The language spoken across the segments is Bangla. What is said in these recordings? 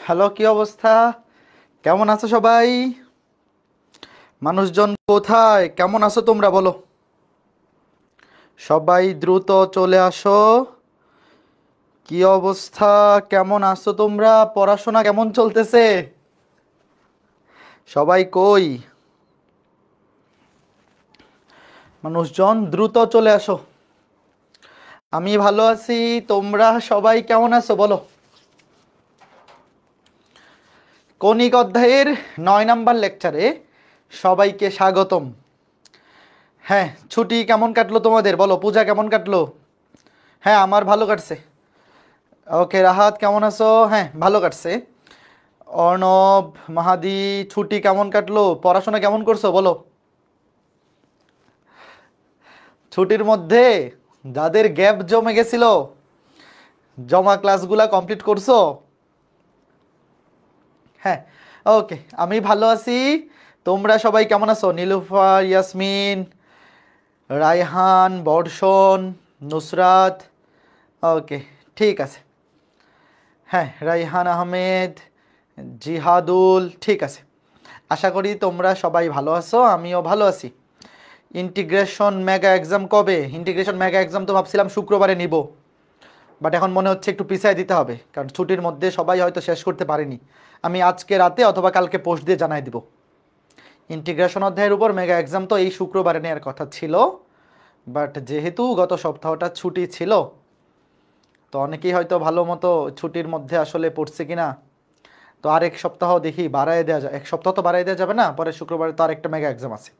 হ্যালো, কি অবস্থা? কেমন আছো সবাই? মানুষজন কোথায়? কেমন আছো তোমরা বলো? সবাই দ্রুত চলে আসো। কি অবস্থা? কেমন আছো তোমরা? পড়াশোনা কেমন চলতেছে? সবাই কই? মানুষজন দ্রুত চলে আসো। আমি ভালো আছি। তোমরা সবাই কেমন আছো বলো? কনিক অধ্যায়ের 9 নাম্বার লেকচারে সবাইকে স্বাগতম। হ্যাঁ, ছুটি কেমন কাটলো তোমাদের বলো? পূজা কেমন কাটলো? হ্যাঁ, আমার ভালো কাটছে। ওকে, রাহাত কেমন আছো? হ্যাঁ, ভালো কাটছে। অর্ণব, মাহাদি, ছুটি কেমন কাটলো? পড়াশোনা কেমন করছো বলো? ছুটির মধ্যে যাদের গ্যাপ জমে গেছিল, জমা ক্লাসগুলা কমপ্লিট করছো? হ্যাঁ, ওকে, আমি ভালো আছি। তোমরা সবাই কেমন আছো? নীলুফার, ইয়াসমিন, রায়হান, বর্ষণ, নুসরাত। ওকে, ঠিক আছে। হ্যাঁ, রাইহান আহমেদ, জিহাদুল, ঠিক আছে। আশা করি তোমরা সবাই ভালো আছো, আমিও ভালো আছি। ইন্টিগ্রেশন মেগা এক্সাম কবে? ইন্টিগ্রেশন মেগা এক্সাম তো ভাবছিলাম শুক্রবারে নিব, বাট এখন মনে হচ্ছে একটু পিছায় দিতে হবে, কারণ ছুটির মধ্যে সবাই হয়তো শেষ করতে পারেনি। আমি আজকে রাতে অথবা কালকে পোস্ট দিয়ে জানাই দিব। ইন্টিগ্রেশন অধ্যায়ের উপর মেগা এক্সাম তো এই শুক্রবারে নেওয়ার কথা ছিল, বাট যেহেতু গত সপ্তাহটা ছুটি ছিল, তো অনেকেই হয়তো ভালো মতো ছুটির মধ্যে আসলে পড়ছে কিনা। তো আর এক সপ্তাহ দেখি বাড়ায় দেওয়া যায়। এক সপ্তাহ তো বাড়াই দেওয়া যাবে না, পরে শুক্রবারে তো আর একটা মেগা এক্সাম আছে।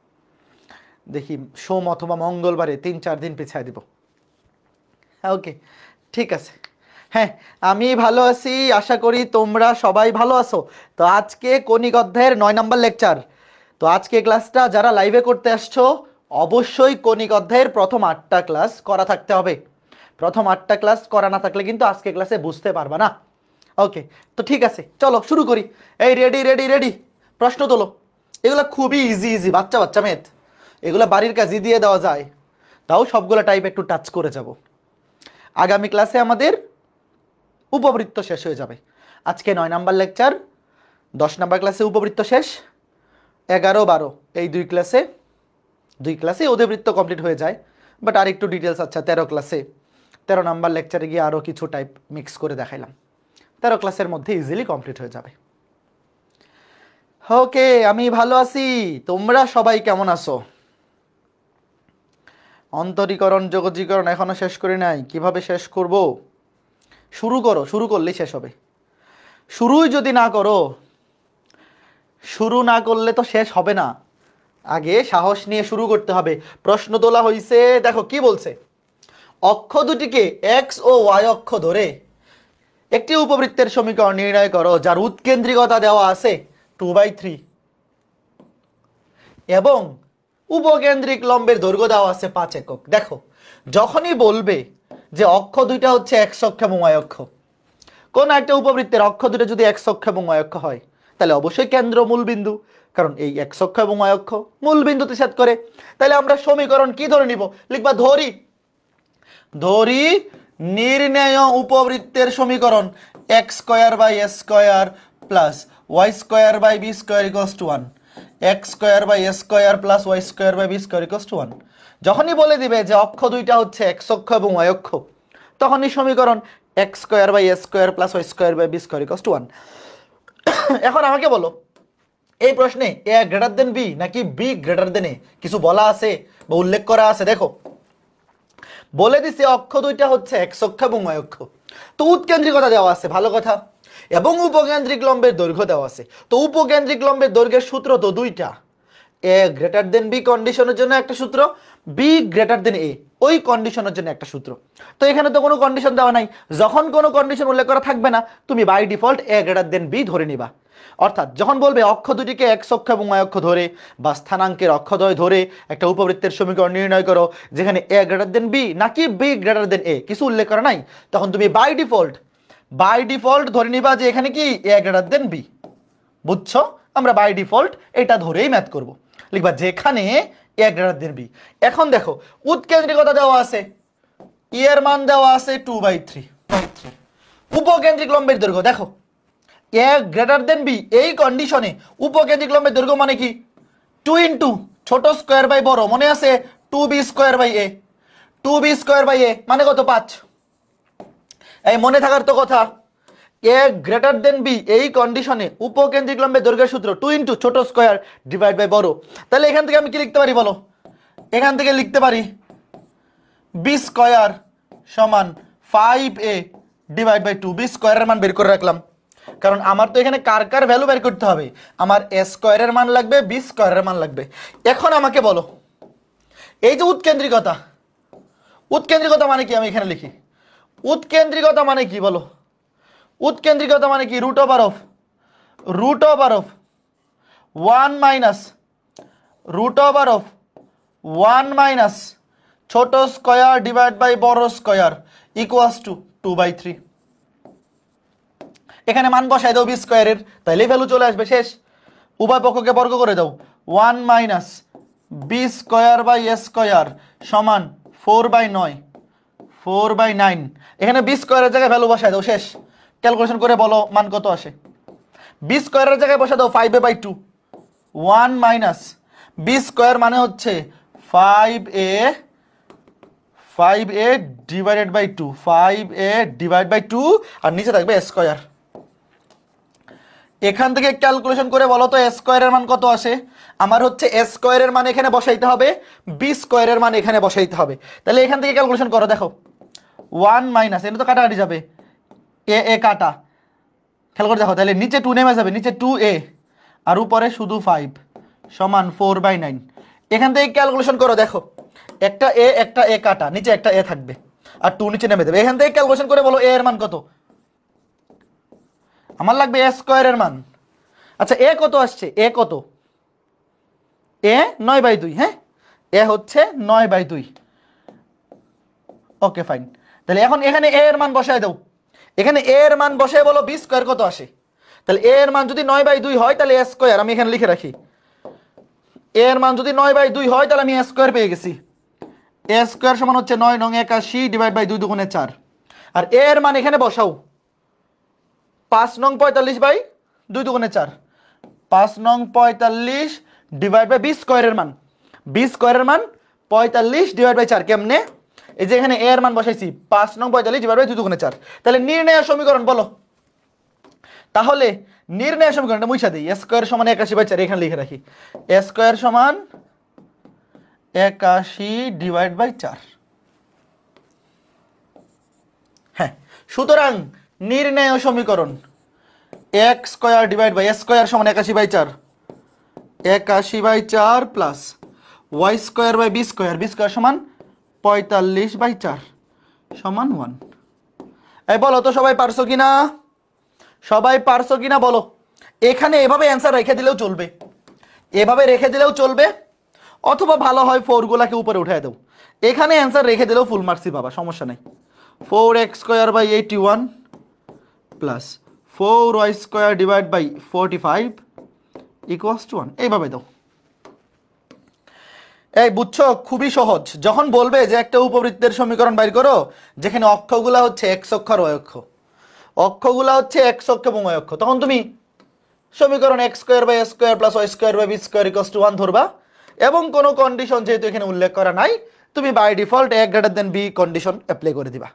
দেখি সোম অথবা মঙ্গলবারে 3-4 দিন পিছায় দিব। ওকে, ঠিক আছে। হ্যাঁ, আমি ভালো আছি, আশা করি তোমরা সবাই ভালো আছো। তো আজকে কনিক অধ্যায়ের 9 নাম্বার লেকচার। তো আজকে ক্লাসটা যারা লাইভে করতে আসছো, অবশ্যই কনিক অধ্যায়ের প্রথম 8টা ক্লাস করা থাকতে হবে। প্রথম 8টা ক্লাস করা না থাকলে কিন্তু আজকে ক্লাসে বুঝতে পারবা না। ওকে, তো ঠিক আছে, চলো শুরু করি। এই রেডি রেডি রেডি, প্রশ্ন তোলো। এগুলো খুবই ইজি ইজি, বাচ্চা বাচ্চা ম্যাথ, এগুলো বাড়ির কাজই দিয়ে দেওয়া যায়। তাও সবগুলো টাইপ একটু টাচ করে যাব। আগামী ক্লাসে আমাদের উপবৃত্ত শেষ হয়ে যাবে। আজকে 9 নাম্বার লেকচার, 10 নাম্বার ক্লাসে উপবৃত্ত শেষ, 11-12 এই দুই ক্লাসে অধিবৃত্ত কমপ্লিট হয়ে যায়। বাট আর একটু ডিটেলস, আচ্ছা 13 ক্লাসে, 13 নাম্বার লেকচারে গিয়ে আরও কিছু টাইপ মিক্স করে দেখাইলাম। 13 ক্লাসের মধ্যে ইজিলি কমপ্লিট হয়ে যাবে। ওকে, আমি ভালো আছি। তোমরা সবাই কেমন আছো? অন্তরীকরণ যোগজীকরণ এখনো শেষ করি নাই, কিভাবে শেষ করব? শুরু করো, শুরু করলেই শেষ হবে। শুরুই যদি না করো, শুরু না করলে তো শেষ হবে না। আগে সাহস নিয়ে শুরু করতে হবে। প্রশ্ন তোলা হয়েছে, দেখো কি বলছে। অক্ষ দুটিকে এক্স ও ওয়াই অক্ষ ধরে একটি উপবৃত্তের সমীকরণ নির্ণয় করো যার উৎকেন্দ্রিকতা দেওয়া আছে 2/3 এবং উপকেন্দ্রিক লম্বের দৈর্ঘ্য দেওয়া আছে 5 একক। দেখো, যখনই বলবে যে অক্ষ দুইটা হচ্ছে এক্স অক্ষ এবং ওয়াই অক্ষ, কোন একটা উপবৃত্তের অক্ষ দুটো যদি এক্স অক্ষ এবং ওয়াই অক্ষ হয়, তাহলে অবশ্যই কেন্দ্র মূল বিন্দু, কারণ এই এক্স অক্ষ এবং ওয়াই অক্ষ মূল বিন্দুতে ছেদ করে। তাহলে আমরা সমীকরণ কি ধরে নিব? লিখবা ধরি ধরি নির্ণেয় উপবৃত্তের সমীকরণ X square by S square plus Y square by B square equals to 1, X square by S square plus Y square by B square equals to 1। যখনই বলে দিবে যে অক্ষ দুইটা হচ্ছে এক্স অক্ষ এবং ওয়াই অক্ষ, তখনই সমীকরণ X square by S square plus Y square by B square equals to 1। এখন আমাকে বলো, এই প্রশ্নে এ গ্রেটার দেন বি নাকি বি গ্রেটার দেন এ কিছু বলা আছে বা উল্লেখ করা আছে? দেখো, বলে দিছে অক্ষ দুইটা হচ্ছে এক্স অক্ষ এবং ওয়াই অক্ষ, তো উৎকেন্দ্রিকতা দেওয়া আছে, ভালো কথা, এবং উপকেন্দ্রিক লম্বের দৈর্ঘ্য দেওয়া আছে। তো উপকেন্দ্রিক লম্বের দৈর্ঘ্যের সূত্র তো দুইটা, এ গ্রেটার দেন বি কন্ডিশনের জন্য একটা সূত্র, বি গ্রেটার দেন এ ওই কন্ডিশনের জন্য একটা সূত্র। তো এখানে তো কোনো কন্ডিশন দেওয়া নাই, যখন কোনো কন্ডিশন উল্লেখ করা থাকবে না, তুমি by default A greater than B ধরে নিবা। অর্থাৎ যখন বলবে অক্ষ দুটিকে এক্স অক্ষ এবং ওয়াই অক্ষ ধরে বা স্থানাঙ্কের অক্ষদ্বয় ধরে একটা উপবৃত্তের সমীকরণ নির্ণয় করো যেখানে এ গ্রেটার দেন বি নাকি বি গ্রেটার দেন এ কিছু উল্লেখ করা নাই, তখন তুমি বাই ডিফল্ট ধরে নিবা যে এখানে কি এ গ্রেটার দেন বি। বুঝছো? আমরা বাই ডিফল্ট এটা ধরেই ম্যাথ করব। লিখবা যেখানে এ গ্রেটার দেন বি। এখন দেখো, উৎকেন্দ্রিকতা দেওয়া আছে, ই এর মান দেওয়া আছে 2/3, উপকেন্দ্রিক লম্বের দৈর্ঘ্য দেখো এ গ্রেটার দেন বি, এই কন্ডিশনে উপকেন্দ্রিক লম্বের দৈর্ঘ্য মানে কি 2 ইন্টু ছোট স্কোয়ার বাই বড়, মনে আছে 2b square by A, 2b square by A মানে কত 5। এই মনে থাকার তো কথা, এ গ্রেটার দেন বি এই কন্ডিশনে উপকেন্দ্রিক লম্বের দৈর্ঘ্যের সূত্র 2 ইন্টু ছোট স্কোয়ার ডিভাইড বাই বড়। তাহলে এখান থেকে আমি কি লিখতে পারি বলো, এখান থেকে লিখতে পারি বি স্কোয়ার সমান 5a ডিভাইড বাই 2, বি স্কোয়ারের মান বের করে রাখলাম, কারণ আমার তো এখানে কার কার ভ্যালু বের করতে হবে, আমার এ স্কোয়ারের মান লাগবে, বি স্কোয়ারের মান লাগবে। এখন আমাকে বলো এই যে উৎকেন্দ্রিকতা, উৎকেন্দ্রিকতা মানে কি, আমি এখানে লিখি উৎকেন্দ্রিকতা মানে কি বলো, উৎকেন্দ্রিকতা মানে কি root over of 1 minus root over of 1 minus ছোট স্কয়ার ডিভাইড বাই বড় স্কয়ার ইকুয়ালস টু 2/3। এখানে মান বসাই দাও বি স্কয়ারের, তাইলে ভ্যালু চলে আসবে, শেষ। উভয় পক্ষকে বর্গ করে দাও, 1 minus B square by A square সমান 4/9। এখানে বি স্কয়ারের জায়গায় ভ্যালু বসাই দাও, শেষ। ক্যালকুলেশন করে বলো মান কত আসে। বি স্কয়ারের জায়গায় বসা দাও 5a/2, 1 মাইনাস বি স্কয়ার মানে হচ্ছে 5a divided by 2, 5a divide by 2, আর নিচে থাকবে স্কয়ার। এখান থেকে ক্যালকুলেশন করে বলো তো স্কয়ারের মান কত আসে। আমার হচ্ছে স্কয়ারের মান এখানে বসাইতে হবে, বি স্কয়ারের মান এখানে বসাইতে হবে। তাহলে এখান থেকে ক্যালকুলেশন করো, দেখো 1 মাইনাস, এটা তো কাটাকাটি যাবে, এ কাটা, খেয়াল করে দেখো, তাহলে নিচে 2 নেমে যাবে, নিচে 2a আর উপরে শুধু 5 সমান 4/9। এখান থেকে ক্যালকুলেশন করো, দেখো একটা এ কাটা, নিচে একটা এ থাকবে আর 2 নিচে নেমে যাবে। এখান থেকে ক্যালকুলেশন করে বলো এ এর মান কত, আমার লাগবে এ স্কয়ারের মান। আচ্ছা এ কত আসছে, এ কত, এ 9/2, হ্যাঁ এ হচ্ছে 9/2। ওকে ফাইন, তাহলে এখন এখানে এ এর মান বসায় দাও, এখানে এ এর মান বসায় বলো বি স্কয়ার কত আসে। তাহলে এ এর মান যদি 9/2 হয় তাহলে এ স্কয়ার, আমি এখানে লিখে রাখি, এ এর মান যদি 9/2 হয় তাহলে আমি এ স্কয়ার পেয়ে গেছি। এ স্কয়ার সমান হচ্ছে 9 নং 81 ডিভাইড বাই 2 দুগুণে 4, আর এ এর মান এখানে বসাও 5 নং 45/2 দুগুণে 4, 5 নং 45 ডিভাইড বাই বি স্কয়ারের মান, বি স্কয়ারের মান 45 ডিভাইড বাই 4। কেমনে, এই যে এখানে এ এর মান বসাইছি 5 নং 45 ডিভাইড বাই 2 দুগুণে 4। তাহলে নির্ণয় সমীকরণ বলো, তাহলে নির্ণয় সমীকরণটা মুছা দিই, এ স্কয়ার সমান 81/4 এখানে লিখে রাখি, এ স্কয়ার সমান 81 ডিভাইড বাই 4। হ্যাঁ, সুতরাং নির্ণয় সমীকরণ x square divide by s square সমান 81/4, 81/4 plus y square by B square সমান 45/4 সমান 1। এই বলো তো সবাই পারছো কিনা, সবাই পারছো কিনা বলো। এখানে এভাবে অ্যান্সার রেখে দিলেও চলবে, এভাবে রেখে দিলেও চলবে, অথবা ভালো হয় 4 গুলাকে উপরে উঠায় দাও, এখানে অ্যান্সার রেখে দিলেও ফুল মার্কসই পাবা, সমস্যা নাই। 4x square by 81 plus 4y square divide by 45 equals to 1, এইভাবে দাও। এই বুঝছো, খুবই সহজ। যখন বলবে যে একটা উপবৃত্তের সমীকরণ বাইর করো যেখানে অক্ষগুলা হচ্ছে x অক্ষ আর y অক্ষ, অক্ষগুলা হচ্ছে x অক্ষ এবং y অক্ষ, তখন তুমি সমীকরণ x square by s square plus y square by B square equals to 1 ধরবা, এবং কোনো কন্ডিশন যেহেতু এখানে উল্লেখ করা নাই, তুমি by default a greater than b condition apply করে দিবা।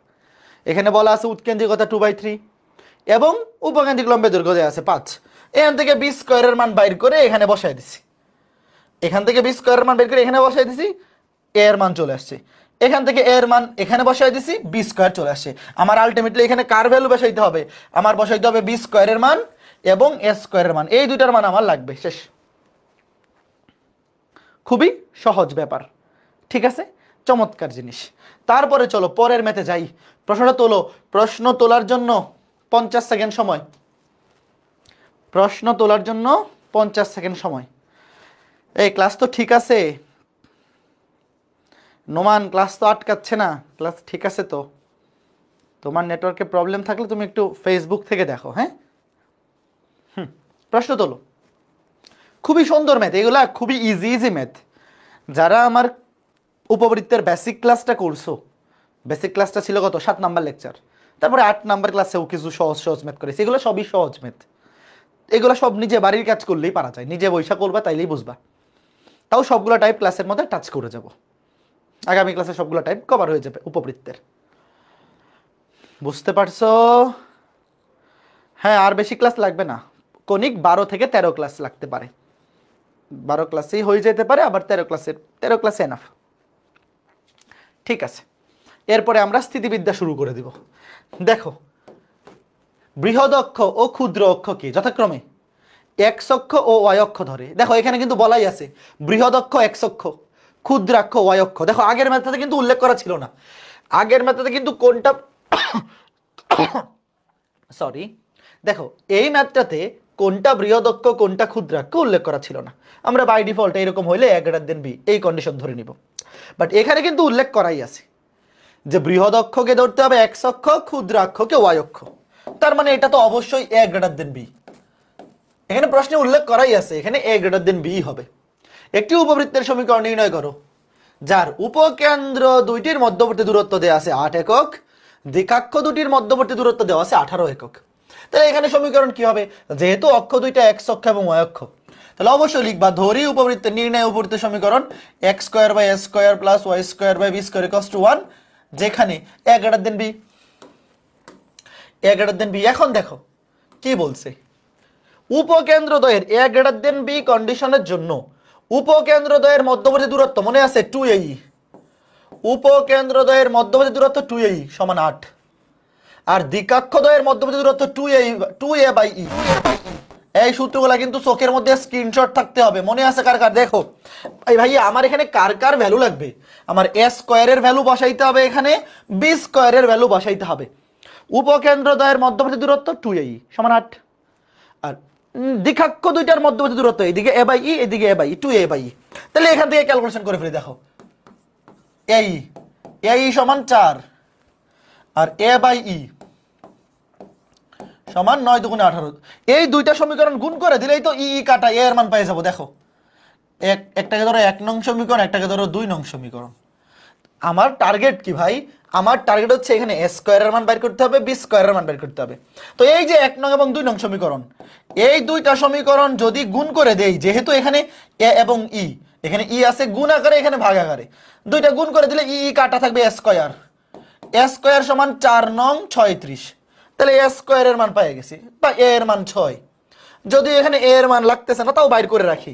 এখানে বলা আছে উৎকেন্দ্রিকতা 2/3 এবং উপকেন্দ্রিক লম্বের দৈর্ঘ্য দেওয়া আছে 5। এখান থেকে বি স্কয়ারের মান বাইর করে এখানে বসাই দিছি, এখান থেকে বি স্কয়ারের মান বের করে এখানে বসাই দিছি, এ এর মান চলে আসছে। এখান থেকে এ এর মান এখানে বসাই দিছি, বি স্কয়ার চলে আসছে। আমার আলটিমেটলি এখানে কার ভ্যালু বসাইতে হবে, আমার বসাইতে হবে বি স্কয়ারের মান এবং এ স্কয়ারের মান, এই দুইটার মান আমার লাগবে, শেষ। খুবই সহজ ব্যাপার, ঠিক আছে, চমৎকার জিনিস। তারপরে চলো পরের ম্যাথে যাই, প্রশ্নটা তোলো। প্রশ্ন তোলার জন্য 50 সেকেন্ড সময়, প্রশ্ন তোলার জন্য 50 সেকেন্ড সময়। এই ক্লাস তো ঠিক আছে নোমান, ক্লাস তো আটকাচ্ছে না, ক্লাস ঠিক আছে তো? তোমার নেটওয়ার্কে প্রবলেম থাকলে তুমি একটু ফেসবুক থেকে দেখো, হ্যাঁ। প্রশ্ন তোলো। খুবই সুন্দর ম্যাথ, এগুলা খুবই ইজি ম্যাথ। যারা আমার উপবৃত্তের বেসিক ক্লাসটা করছো, বেসিক ক্লাসটা ছিল কত 7 নাম্বার লেকচার, তারপরে 8 নাম্বার ক্লাসেও কিছু সহজ ম্যাথ করেছি, এগুলো সবই সহজ ম্যাথ। এগুলো সব নিজে বাড়ির কাজ করলেই পারা যায়, নিজে বৈশা করবা তাইলেই বুঝবা। তাও সবগুলো টাইপ ক্লাসের মধ্যে টাচ করে যাব, আগামী ক্লাসে সবগুলো টাইপ কভার হয়ে যাবে উপবৃত্তের। বুঝতে পারছো? হ্যাঁ, আর বেশি ক্লাস লাগবে না, কনিক 12 থেকে 13 ক্লাস লাগতে পারে, 12 ক্লাসেই হয়ে যেতে পারে, আবার 13 ক্লাসে এনাফ। ঠিক আছে, এরপরে আমরা স্থিতিবিদ্যা শুরু করে দিব। দেখো, বৃহৎ অক্ষ ও ক্ষুদ্র অক্ষ কি যথাক্রমে এক্স অক্ষ ও ওয়াই অক্ষ ধরে। দেখো এখানে কিন্তু বলাই আছে বৃহৎ অক্ষ এক্স অক্ষ, ক্ষুদ্রাক্ষ ওয়াই অক্ষ। দেখো আগের ম্যাথটাতে কিন্তু উল্লেখ করা ছিল না, আগের ম্যাথটাতে কিন্তু কোনটা সরি, দেখো এই ম্যাথটাতে কোনটা বৃহৎ অক্ষ কোনটা ক্ষুদ্রাক্ষ উল্লেখ করা ছিল না। আমরা বাই ডিফল্ট এরকম হইলে এ গ্রেটার দেন বি এই কন্ডিশন ধরে নিব, বাট এখানে কিন্তু উল্লেখ করাই আছে যে বৃহৎ অক্ষকে ধরতে হবে এক্স অক্ষ, ক্ষুদ্রাক্ষকে ওয়াই অক্ষ। তার মানে এটা তো অবশ্যই এ গ্রেটার দেন বি, এখানে প্রশ্নে উল্লেখ করাই আছে, এখানে এ গ্রেটার দেন বি হবে। একটি উপবৃত্তের সমীকরণ নির্ণয় করো যার উপকেন্দ্র দুইটির মধ্যবর্তী দূরত্ব দেওয়া আছে 8 একক, দ্বিকাক্ষ দুটির মধ্যবর্তী দূরত্ব দেওয়া আছে 18 একক। তাহলে এখানে সমীকরণ কি হবে, যেহেতু অক্ষ দুইটা এক্স অক্ষ এবং ওয়াই অক্ষ, তাহলে অবশ্যই লিখবা ধরি উপবৃত্তের নির্ণয় উপবৃত্তের সমীকরণ X square by S square plus Y square by B square equals to 1, যেখানে A greater than B, A greater than B. এখন দেখো কি বলছে, উপকেন্দ্রদ্বয়ের এ গ্রেটার দেন বি কন্ডিশনের জন্য উপকেন্দ্রদ্বয়ের মধ্যবর্তী দূরত্ব মনে আছে 2ae, উপকেন্দ্রদ্বয়ের মধ্যবর্তী দূরত্ব 2ae সমান 8, আর দ্বিকাক্ষদ্বয়ের মধ্যবর্তী দূরত্ব 2a বাই e। এই সূত্রগুলা কিন্তু চোখের মধ্যে স্ক্রিনশট থাকতে হবে, মনে আছে কার কার? দেখো এই ভাই আমার এখানে কার কার ভ্যালু লাগবে, আমার a স্কয়ারের ভ্যালু বসাইতে হবে, এখানে b স্কয়ারের ভ্যালু বসাইতে হবে। উপকেন্দ্রদ্বয়ের মধ্যবর্তী দূরত্ব 2ae সমান 8, আর দ্বিকাক্ষ দুইটার মধ্যবর্তী দূরত্ব এইদিকে a বাই e এদিকে a by e 2a by e। তাহলে এখান থেকে ক্যালকুলেশন করে ফেলি, দেখো ae সমান 4 আর a বাই e সমান 9 দুগুণে 18। এই দুইটা সমীকরণ গুণ করে দিলেই তো ই কাটা এ এর মান পেয়ে যাবো। দেখো একটাকে ধরো 1 নং সমীকরণ, একটাকে ধরো 2 নং সমীকরণ। আমার টার্গেট কি ভাই, আমার টার্গেট হচ্ছে এখানে এ স্কয়ারের মান বের করতে হবে, বি স্কয়ারের মান বের করতে হবে। তো এই যে 1 নং এবং 2 নং সমীকরণ, এই দুইটা সমীকরণ যদি গুণ করে দেই, যেহেতু এখানে এ এবং ই, এখানে ই আছে গুণ আকারে এখানে ভাগ আকারে, দুইটা গুণ করে দিলে ই কাটা থাকবে এ স্কয়ার সমান 4 নং 36। তাহলে এ স্কয়ারের মান পেয়ে গেছি, বা এ এর মান 6। যদি এখানে এ এর মান লাগতেছে না তাও বাইর করে রাখি,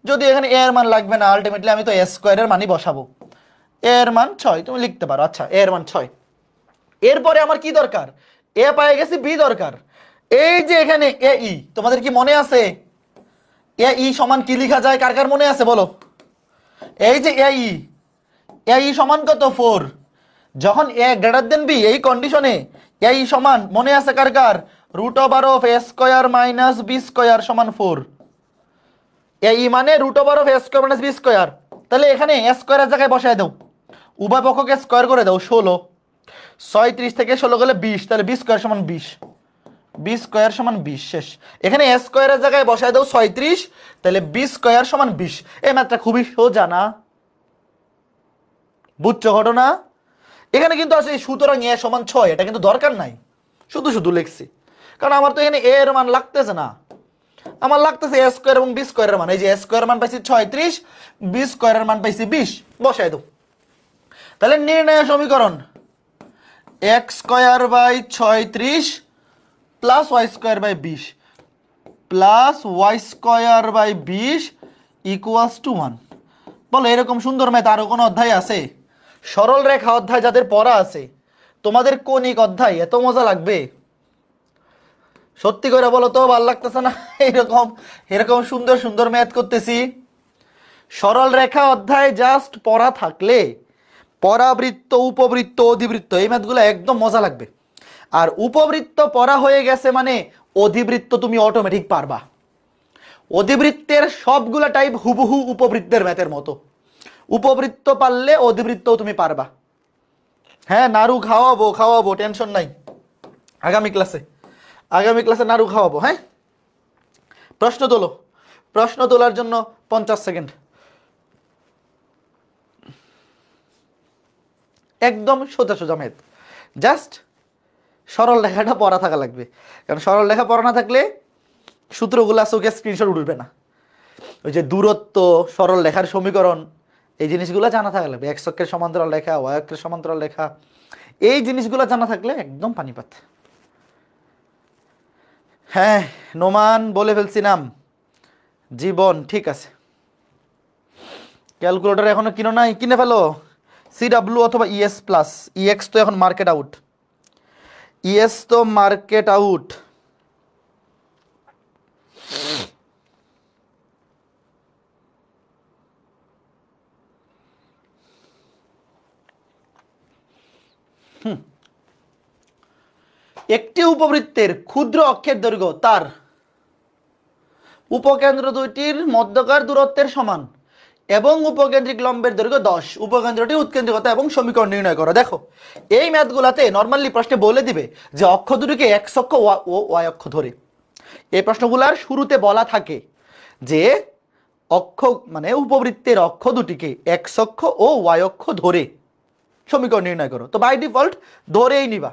যদি এখানে এ এর মান লাগবে না আলটিমেটলি আমি তো এ স্কয়ারের মানই বসাবো, এর মান 6 তুমি লিখতে পারো। আচ্ছা এর মান 6, এরপরে আমার কি দরকার, এ পেয়ে গেছি, বি দরকার। এই যে এখানে এ ই, তোমাদের কি মনে আছে এ ই সমান কি লেখা যায়, কার কার মনে আছে বলো? এই যে এ ই সমান কত 4, যখন এ গ্রেটার দেন বি এই কন্ডিশনে এ ই সমান মনে আছে কার কার, root over of A square minus B square সমান 4। এ ই মানে root over of A square minus B square. তাহলে এখানে এ স্কয়ারের জায়গায় বসায় দাও, উভয় পক্ষকে স্কয়ার করে দাও, 16 36 থেকে 16 গেলে 20, তাহলে বি স্কয়ার সমান 20, বি স্কয়ার সমান 20 শেষ। এখানে এ স্কয়ারের জায়গায় বসায় দাও 36, তাহলে বি স্কয়ার সমান 20। এই ম্যাথটা খুবই সোজা না, বুঝছো ঘটনা? এখানে কিন্তু আছে সুতরাং এ সমান 6, এটা কিন্তু দরকার নাই, শুধু শুধু লিখছি, কারণ আমার তো এখানে এ এর মান লাগতেছে না, আমার লাগতেছে এ স্কয়ার এবং বি স্কয়ারের মান। এই যে এ স্কয়ারের মান পাইছি 36, বি স্কয়ারের মান পাইছি 20, বসায় দাও। তাহলে নির্ণয় সমীকরণ X square by 36 plus Y square by 20 plus Y square by 20 equals to 1। বলো এরকম সুন্দর ম্যাথ আরো কোনো অধ্যায় আছে? সরল রেখা অধ্যায় যাদের পড়া আছে, তোমাদের কনিক অধ্যায় এত মজা লাগবে, সত্যি করে বলো তো, ভালো লাগতেছে না? এরকম এরকম সুন্দর সুন্দর ম্যাথ করতেছি। সরল রেখা অধ্যায় জাস্ট পড়া থাকলে পরাবৃত্ত, উপবৃত্ত, অধিবৃত্ত এই ম্যাথগুলো একদম মজা লাগবে। আর উপবৃত্ত পড়া হয়ে গেছে মানে অধিবৃত্ত তুমি অটোমেটিক পারবা। অধিবৃত্তের সবগুলা টাইপ হুবহু উপবৃত্তের ম্যাথের মতো, উপবৃত্ত পারলে অধিবৃত্তও তুমি পারবা। হ্যাঁ নাড়ু খাওয়াবো টেনশন নাই, আগামী ক্লাসে নাড়ু খাওয়াবো। হ্যাঁ প্রশ্ন তোলো, প্রশ্ন তোলার জন্য 50 সেকেন্ড, একদম সোজা ম্যাথ, জাস্ট সরল রেখাটা পড়া থাকা লাগবে, কারণ সরল রেখা পড়া না থাকলে সূত্রগুলো আছে ওকে স্ক্রিনশট উঠবে না। ওই যে দূরত্ব, সরল রেখার সমীকরণ, এই জিনিসগুলো জানা থাকলে, এক্স অক্ষের সমান্তরাল রেখা, ওয়াই অক্ষের সমান্তরাল রেখা, এই জিনিসগুলো জানা থাকলে একদম পানিপাত। হ্যাঁ নোমান বলে ফেলছি নাম, জীবন, ঠিক আছে। ক্যালকুলেটর এখনো কিনো নাই, কিনে ফেলো। সিডাব্লিউ অথবা ইএস প্লাস, ইএক্স তো এখন মার্কেট আউট, ইএস তো মার্কেট আউট। একটি উপবৃত্তের ক্ষুদ্র অক্ষের দৈর্ঘ্য তার উপকেন্দ্র দুইটির মধ্যকার দূরত্বের সমান এবং উপকেন্দ্রিক লম্বের দৈর্ঘ্য 10, উপকেন্দ্রটি উৎকেন্দ্রিকতা এবং সমীকরণ নির্ণয় করো। দেখো এই ম্যাথগুলাতে নর্মালি প্রশ্নে বলে দিবে যে অক্ষ দুটিকে এক্স অক্ষ ও ওয়াই অক্ষ ধরে, এই প্রশ্নগুলার শুরুতে বলা থাকে যে অক্ষ মানে উপবৃত্তের অক্ষ দুটিকে এক্স অক্ষ ও ওয়াই অক্ষ ধরে সমীকরণ নির্ণয় করো। তো বাই ডিফল্ট ধরেই নিবা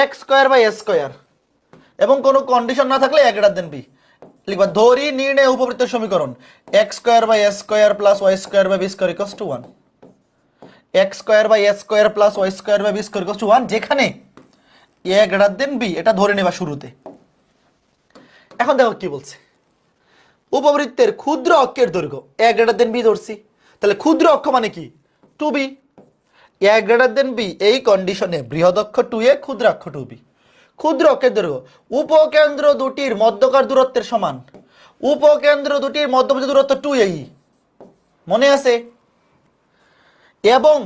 X square by S square, এবং কোনো কন্ডিশন না থাকলে এ গ্রেটার দেন বি লিখবা। ধরি নির্ণয় উপবৃত্তের সমীকরণ X square by S square plus Y square by B square equals to 1, X square by S square plus Y square by B square equals to 1, যেখানে এ গ্রেটার দেন বি এটা ধরে নেবা শুরুতে। এখন দেখো কি বলছে, উপবৃত্তের ক্ষুদ্র অক্ষের দৈর্ঘ্য এ গ্রেটার দেন বি ধরছি, তাহলে ক্ষুদ্র অক্ষ মানে কি 2b, এ গ্রেটার দেন বি এই কন্ডিশনে বৃহৎ অক্ষ 2a, ক্ষুদ্র অক্ষ 2b। ক্ষুদ্র অক্ষের দৈর্ঘ্য উপকেন্দ্র দুটির মধ্যকার দূরত্বের সমান, উপকেন্দ্র দুটির মধ্যবর্তী দূরত্ব 2a, মনে আছে, এবং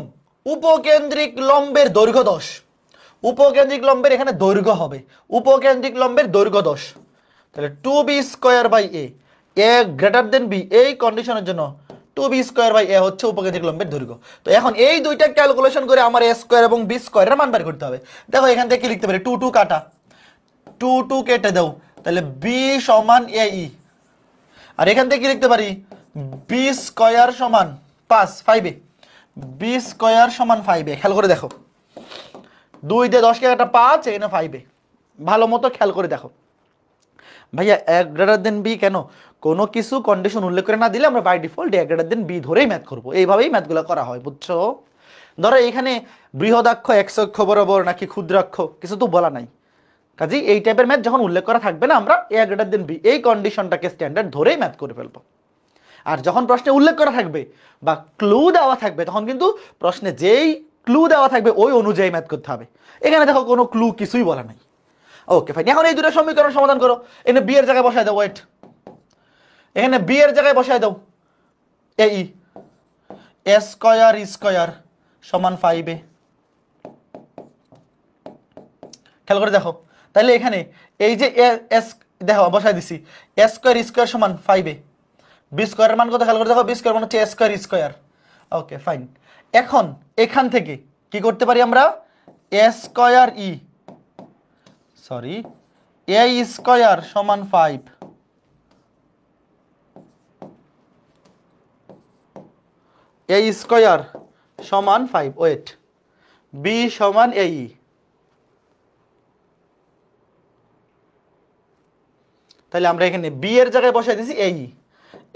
উপকেন্দ্রিক লম্বের দৈর্ঘ্য 10, উপকেন্দ্রিক লম্বের এখানে দৈর্ঘ্য হবে, উপকেন্দ্রিক লম্বের দৈর্ঘ্য 10, তাহলে 2b square by A, A greater than B এই কন্ডিশনের জন্য 2b স্কোয়ার বাই এ হচ্ছে উপকেন্দ্রিক লম্বের দৈর্ঘ্য। তো এখন এই দুইটা ক্যালকুলেশন করে আমার এ স্কোয়ার এবং বি স্কোয়ারের মান বের করতে হবে। দেখো এখান থেকে কি লিখতে পারি, 2 2 কাটা, 2 2 কেটে দাও, তাহলে বি সমান এ ই, আর এখান থেকে কি লিখতে পারি, বি স্কোয়ার সমান 5 বি স্কোয়ার সমান 5, খেয়াল করে দেখো 2 দিয়ে 10 কে কাটা 5, এখানে 5, ভালো মতো খেয়াল করে দেখো। ভাইয়া এ গ্রেটার দেন বি কেন, কোনো কিছু কন্ডিশন উল্লেখ করে না দিলে আমরা by default A greater than B ধরেই ম্যাথ করবো, এইভাবেই ম্যাথগুলো করা হয়, বুঝছো। ধরো এখানে বৃহদাক্ষ এক্স অক্ষ বরাবর নাকি ক্ষুদ্রাক্ষ কিছু তো বলা নাই, কাজেই এই টাইপের ম্যাথ যখন উল্লেখ করা থাকবে না আমরা এ গ্রেটার দেন বি এই কন্ডিশনটাকে স্ট্যান্ডার্ড ধরেই ম্যাথ করে ফেলবো। আর যখন প্রশ্নে উল্লেখ করা থাকবে বা ক্লু দেওয়া থাকবে তখন কিন্তু প্রশ্নে যেই ক্লু দেওয়া থাকবে ওই অনুযায়ী ম্যাথ করতে হবে। এখানে দেখো কোনো ক্লু কিছুই বলা নাই। ওকে ফাইন, এখন এই দুটো সমীকরণ সমাধান করো। এখানে বি এর জায়গায় বসায় দাও, ওয়েট, এখানে বি এর জায়গায় বসায় দাও এ ই, এ স্কয়ার ই স্কয়ার সমান 5a, খেয়াল করে দেখো, তাহলে এখানে এই যে এস দেখো বসায় দিছি, এ স্কয়ার ই স্কয়ার সমান 5a, বি স্কয়ারের মান কত খেয়াল করে দেখো, বি স্কয়ার মান হচ্ছে এ স্কয়ার ই স্কয়ার। ওকে ফাইন, এখন এখান থেকে কি করতে পারি আমরা, এ স্কয়ার ই সরি এ স্কয়ার সমান 5, এ স্কয়ার সমান 5, ওয়েট, বি সমান এ ই, তাহলে আমরা এখানে বি এর জায়গায় বসাই দিছি এ ই,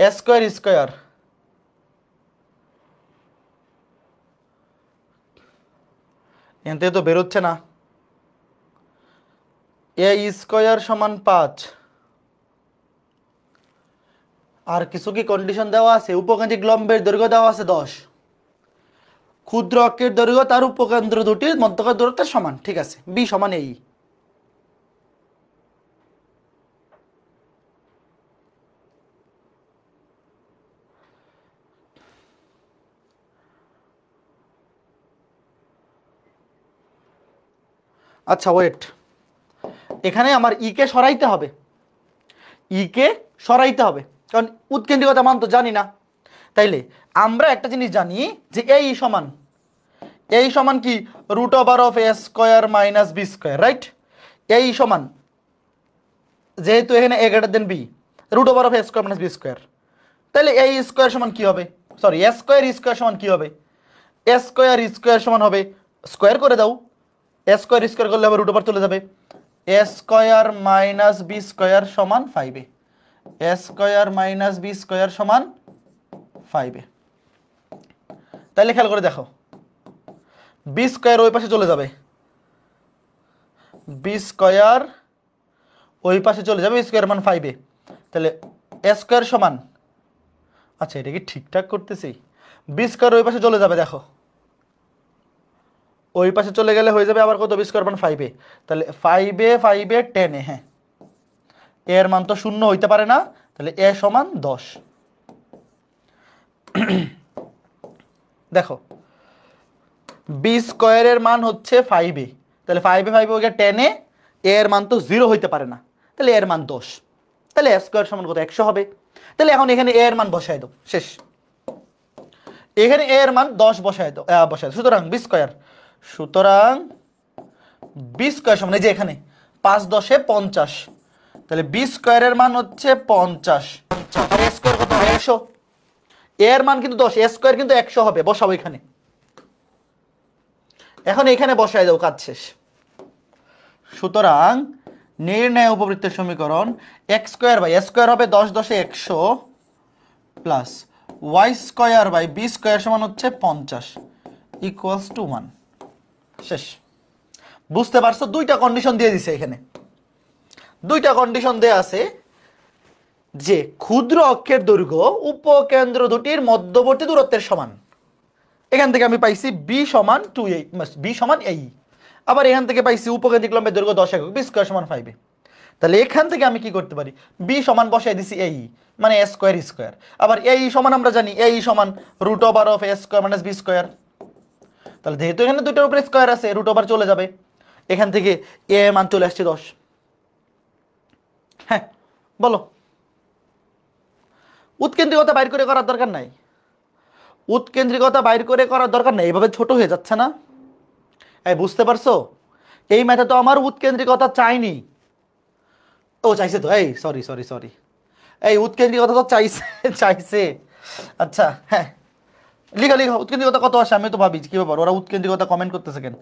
এ স্কয়ার স্কয়ার এখান থেকে তো বেরোচ্ছে না, এ স্কয়ার সমান 5, আর কিছু কি কন্ডিশন দেওয়া আছে, উপকেন্দ্রিক লম্বের দৈর্ঘ্য দেওয়া আছে 10, ক্ষুদ্র অক্ষের দৈর্ঘ্য তার উপকেন্দ্র দুটির মধ্যকার দূরত্বের সমান, ঠিক আছে, বি সমান এই। আচ্ছা ওয়েট, এখানে আমার ই কে সরাইতে হবে, ই কে সরাইতে হবে, কারণ উৎকেন্দ্রিকতা মান তো জানি না। তাইলে আমরা একটা জিনিস জানি যে এই সমান কি root over of A square minus B square, right. এই সমান যেহেতু এখানে A greater than B, root over of A square minus B square, তাহলে এ স্কয়ার সমান কি হবে, সরি এ স্কয়ার স্কয়ার সমান কি হবে, এ স্কয়ার স্কয়ার সমান হবে, স্কয়ার করে দাও, এ স্কয়ার স্কয়ার করলে হবে রুট ওভার চলে যাবে, এ স্কয়ার মাইনাস বি স্কয়ার সমান 5a, এ স্কয়ার মাইনাস বি স্কয়ার সমান 5a। তাহলে খেয়াল করে দেখো, বি স্কয়ার ওই পাশে চলে যাবে, বি স্কয়ার ওই পাশে চলে যাবে, স্কয়ার মান 5a। তাহলে এ স্কয়ার সমান, আচ্ছা এটা কি ঠিকঠাক করতেছি, বি স্কয়ার ওই পাশে চলে যাবে, দেখো ওই পাশে চলে গেলে হয়ে যাবে আবার কত, বি স্কয়ার মান 5a। তাহলে 5a 5a 10a, হ্যাঁ এর মান তো শূন্য হইতে পারে না, তাহলে এ সমান 10। দেখো বি স্কয়ারের মান হচ্ছে 5a, তাহলে 5a 5a ওইটা 10a, এর মান তো 0 হইতে পারে না, তাহলে এর মান 10। তাহলে এ স্কয়ার সমান কত, 100 হবে। তাহলে এখন এখানে এ এর মান বসায় দাও, শেষ। এখানে এ এর মান 10 বসায় দাও, সুতরাং বি স্কয়ার, সুতরাং বি স্কয়ার সমান এই যে এখানে 5 10 50, তাহলে বি স্কয়ারের মান হচ্ছে 50, আর এ স্কয়ার কত হবে, 100। এর মান কিন্তু 10, এ স্কয়ার কিন্তু 100 হবে, বসাও এখানে। এখন এখানে বসায় দাও, কাজ শেষ। সুতরাং নির্ণয় উপবৃত্তের সমীকরণ X square by A square হবে 10 10 100 plus Y square by B square সমান হচ্ছে 50 ইকুয়ালস টু 1। শেষ। বুঝতে পারছো, দুইটা কন্ডিশন দিয়ে দিছে এখানে, দুইটা কন্ডিশন দেয়া আছে যে ক্ষুদ্র অক্ষের দৈর্ঘ্য উপকেন্দ্র দুটির মধ্যবর্তী দূরত্বের সমান। এখান থেকে আমি পাইছি বি সমান 2a, বি সমান এই। আবার এখান থেকে পাইছি উপকেন্দ্রিক লম্বের দৈর্ঘ্য 10 একক, বি স্কয়ার সমান 5a। তাহলে এখান থেকে আমি কি করতে পারি, বি সমান বসাই দিছি এই, মানে এ স্কয়ার স্কয়ার। আবার এই সমান আমরা জানি এই সমান root over of A square minus B square. তাহলে যেহেতু এখানে দুইটার উপরে স্কয়ার আছে, রুট ওভার চলে যাবে, এখান থেকে এ মান চলে আসছে 10। হ্যাঁ বলো, উৎকেন্দ্রিকতা বাইর করে করার দরকার নাই, উৎকেন্দ্রিকতা বাইর করে করার দরকার নাই, এইভাবে ছোট হয়ে যাচ্ছে না। এই বুঝতে পারছো, এই ম্যাথে তো আমার উৎকেন্দ্রিকতা চাইনি, ও চাইছে তো, এই সরি সরি সরি, এই উৎকেন্দ্রিকতা তো চাইছে চাইছে। আচ্ছা হ্যাঁ লিখা লিখা, উৎকেন্দ্রিকতা কত আসে, আমি তো ভাবি কি ব্যাপার, ওরা উৎকেন্দ্রিকতা কমেন্ট করতেছে কেন।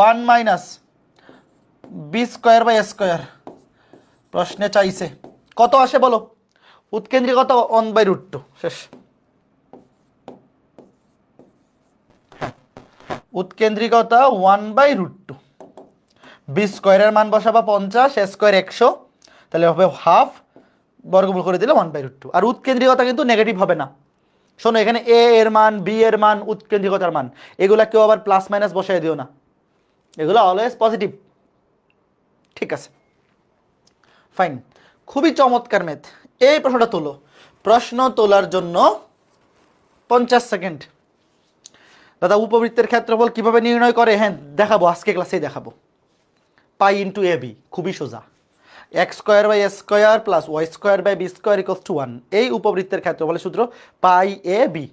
1 minus B square by A square, প্রশ্নে চাইছে কত আসে বলো, উৎকেন্দ্রিকতা 1/√2। শেষ। উৎকেন্দ্রিকতা 1/√2, বি স্কয়ারের মান বসাবা 50, এ স্কয়ার 100, তাহলে হবে হাফ, বর্গমূল করে দিলে 1/√2। আর উৎকেন্দ্রিকতা কিন্তু নেগেটিভ হবে না, শোনো এখানে এ এর মান, বি এর মান, উৎকেন্দ্রিকতার মান, এগুলা কেউ আবার প্লাস মাইনাস বসাই দিও না, এগুলো অলওয়েজ পজিটিভ। ঠিক আছে ফাইন, খুবই চমৎকার ম্যাথ। এই প্রশ্নটা তোলো, প্রশ্ন তোলার জন্য 50 সেকেন্ড। দাদা উপবৃত্তের ক্ষেত্রফল কিভাবে নির্ণয় করে, হ্যাঁ দেখাবো, আজকে ক্লাসেই দেখাবো। পাই ইন্টু এ বি, খুবই সোজা, X square by A square plus Y square by B square equals to 1, এই উপবৃত্তের ক্ষেত্রফলের সূত্র পাই এ বি।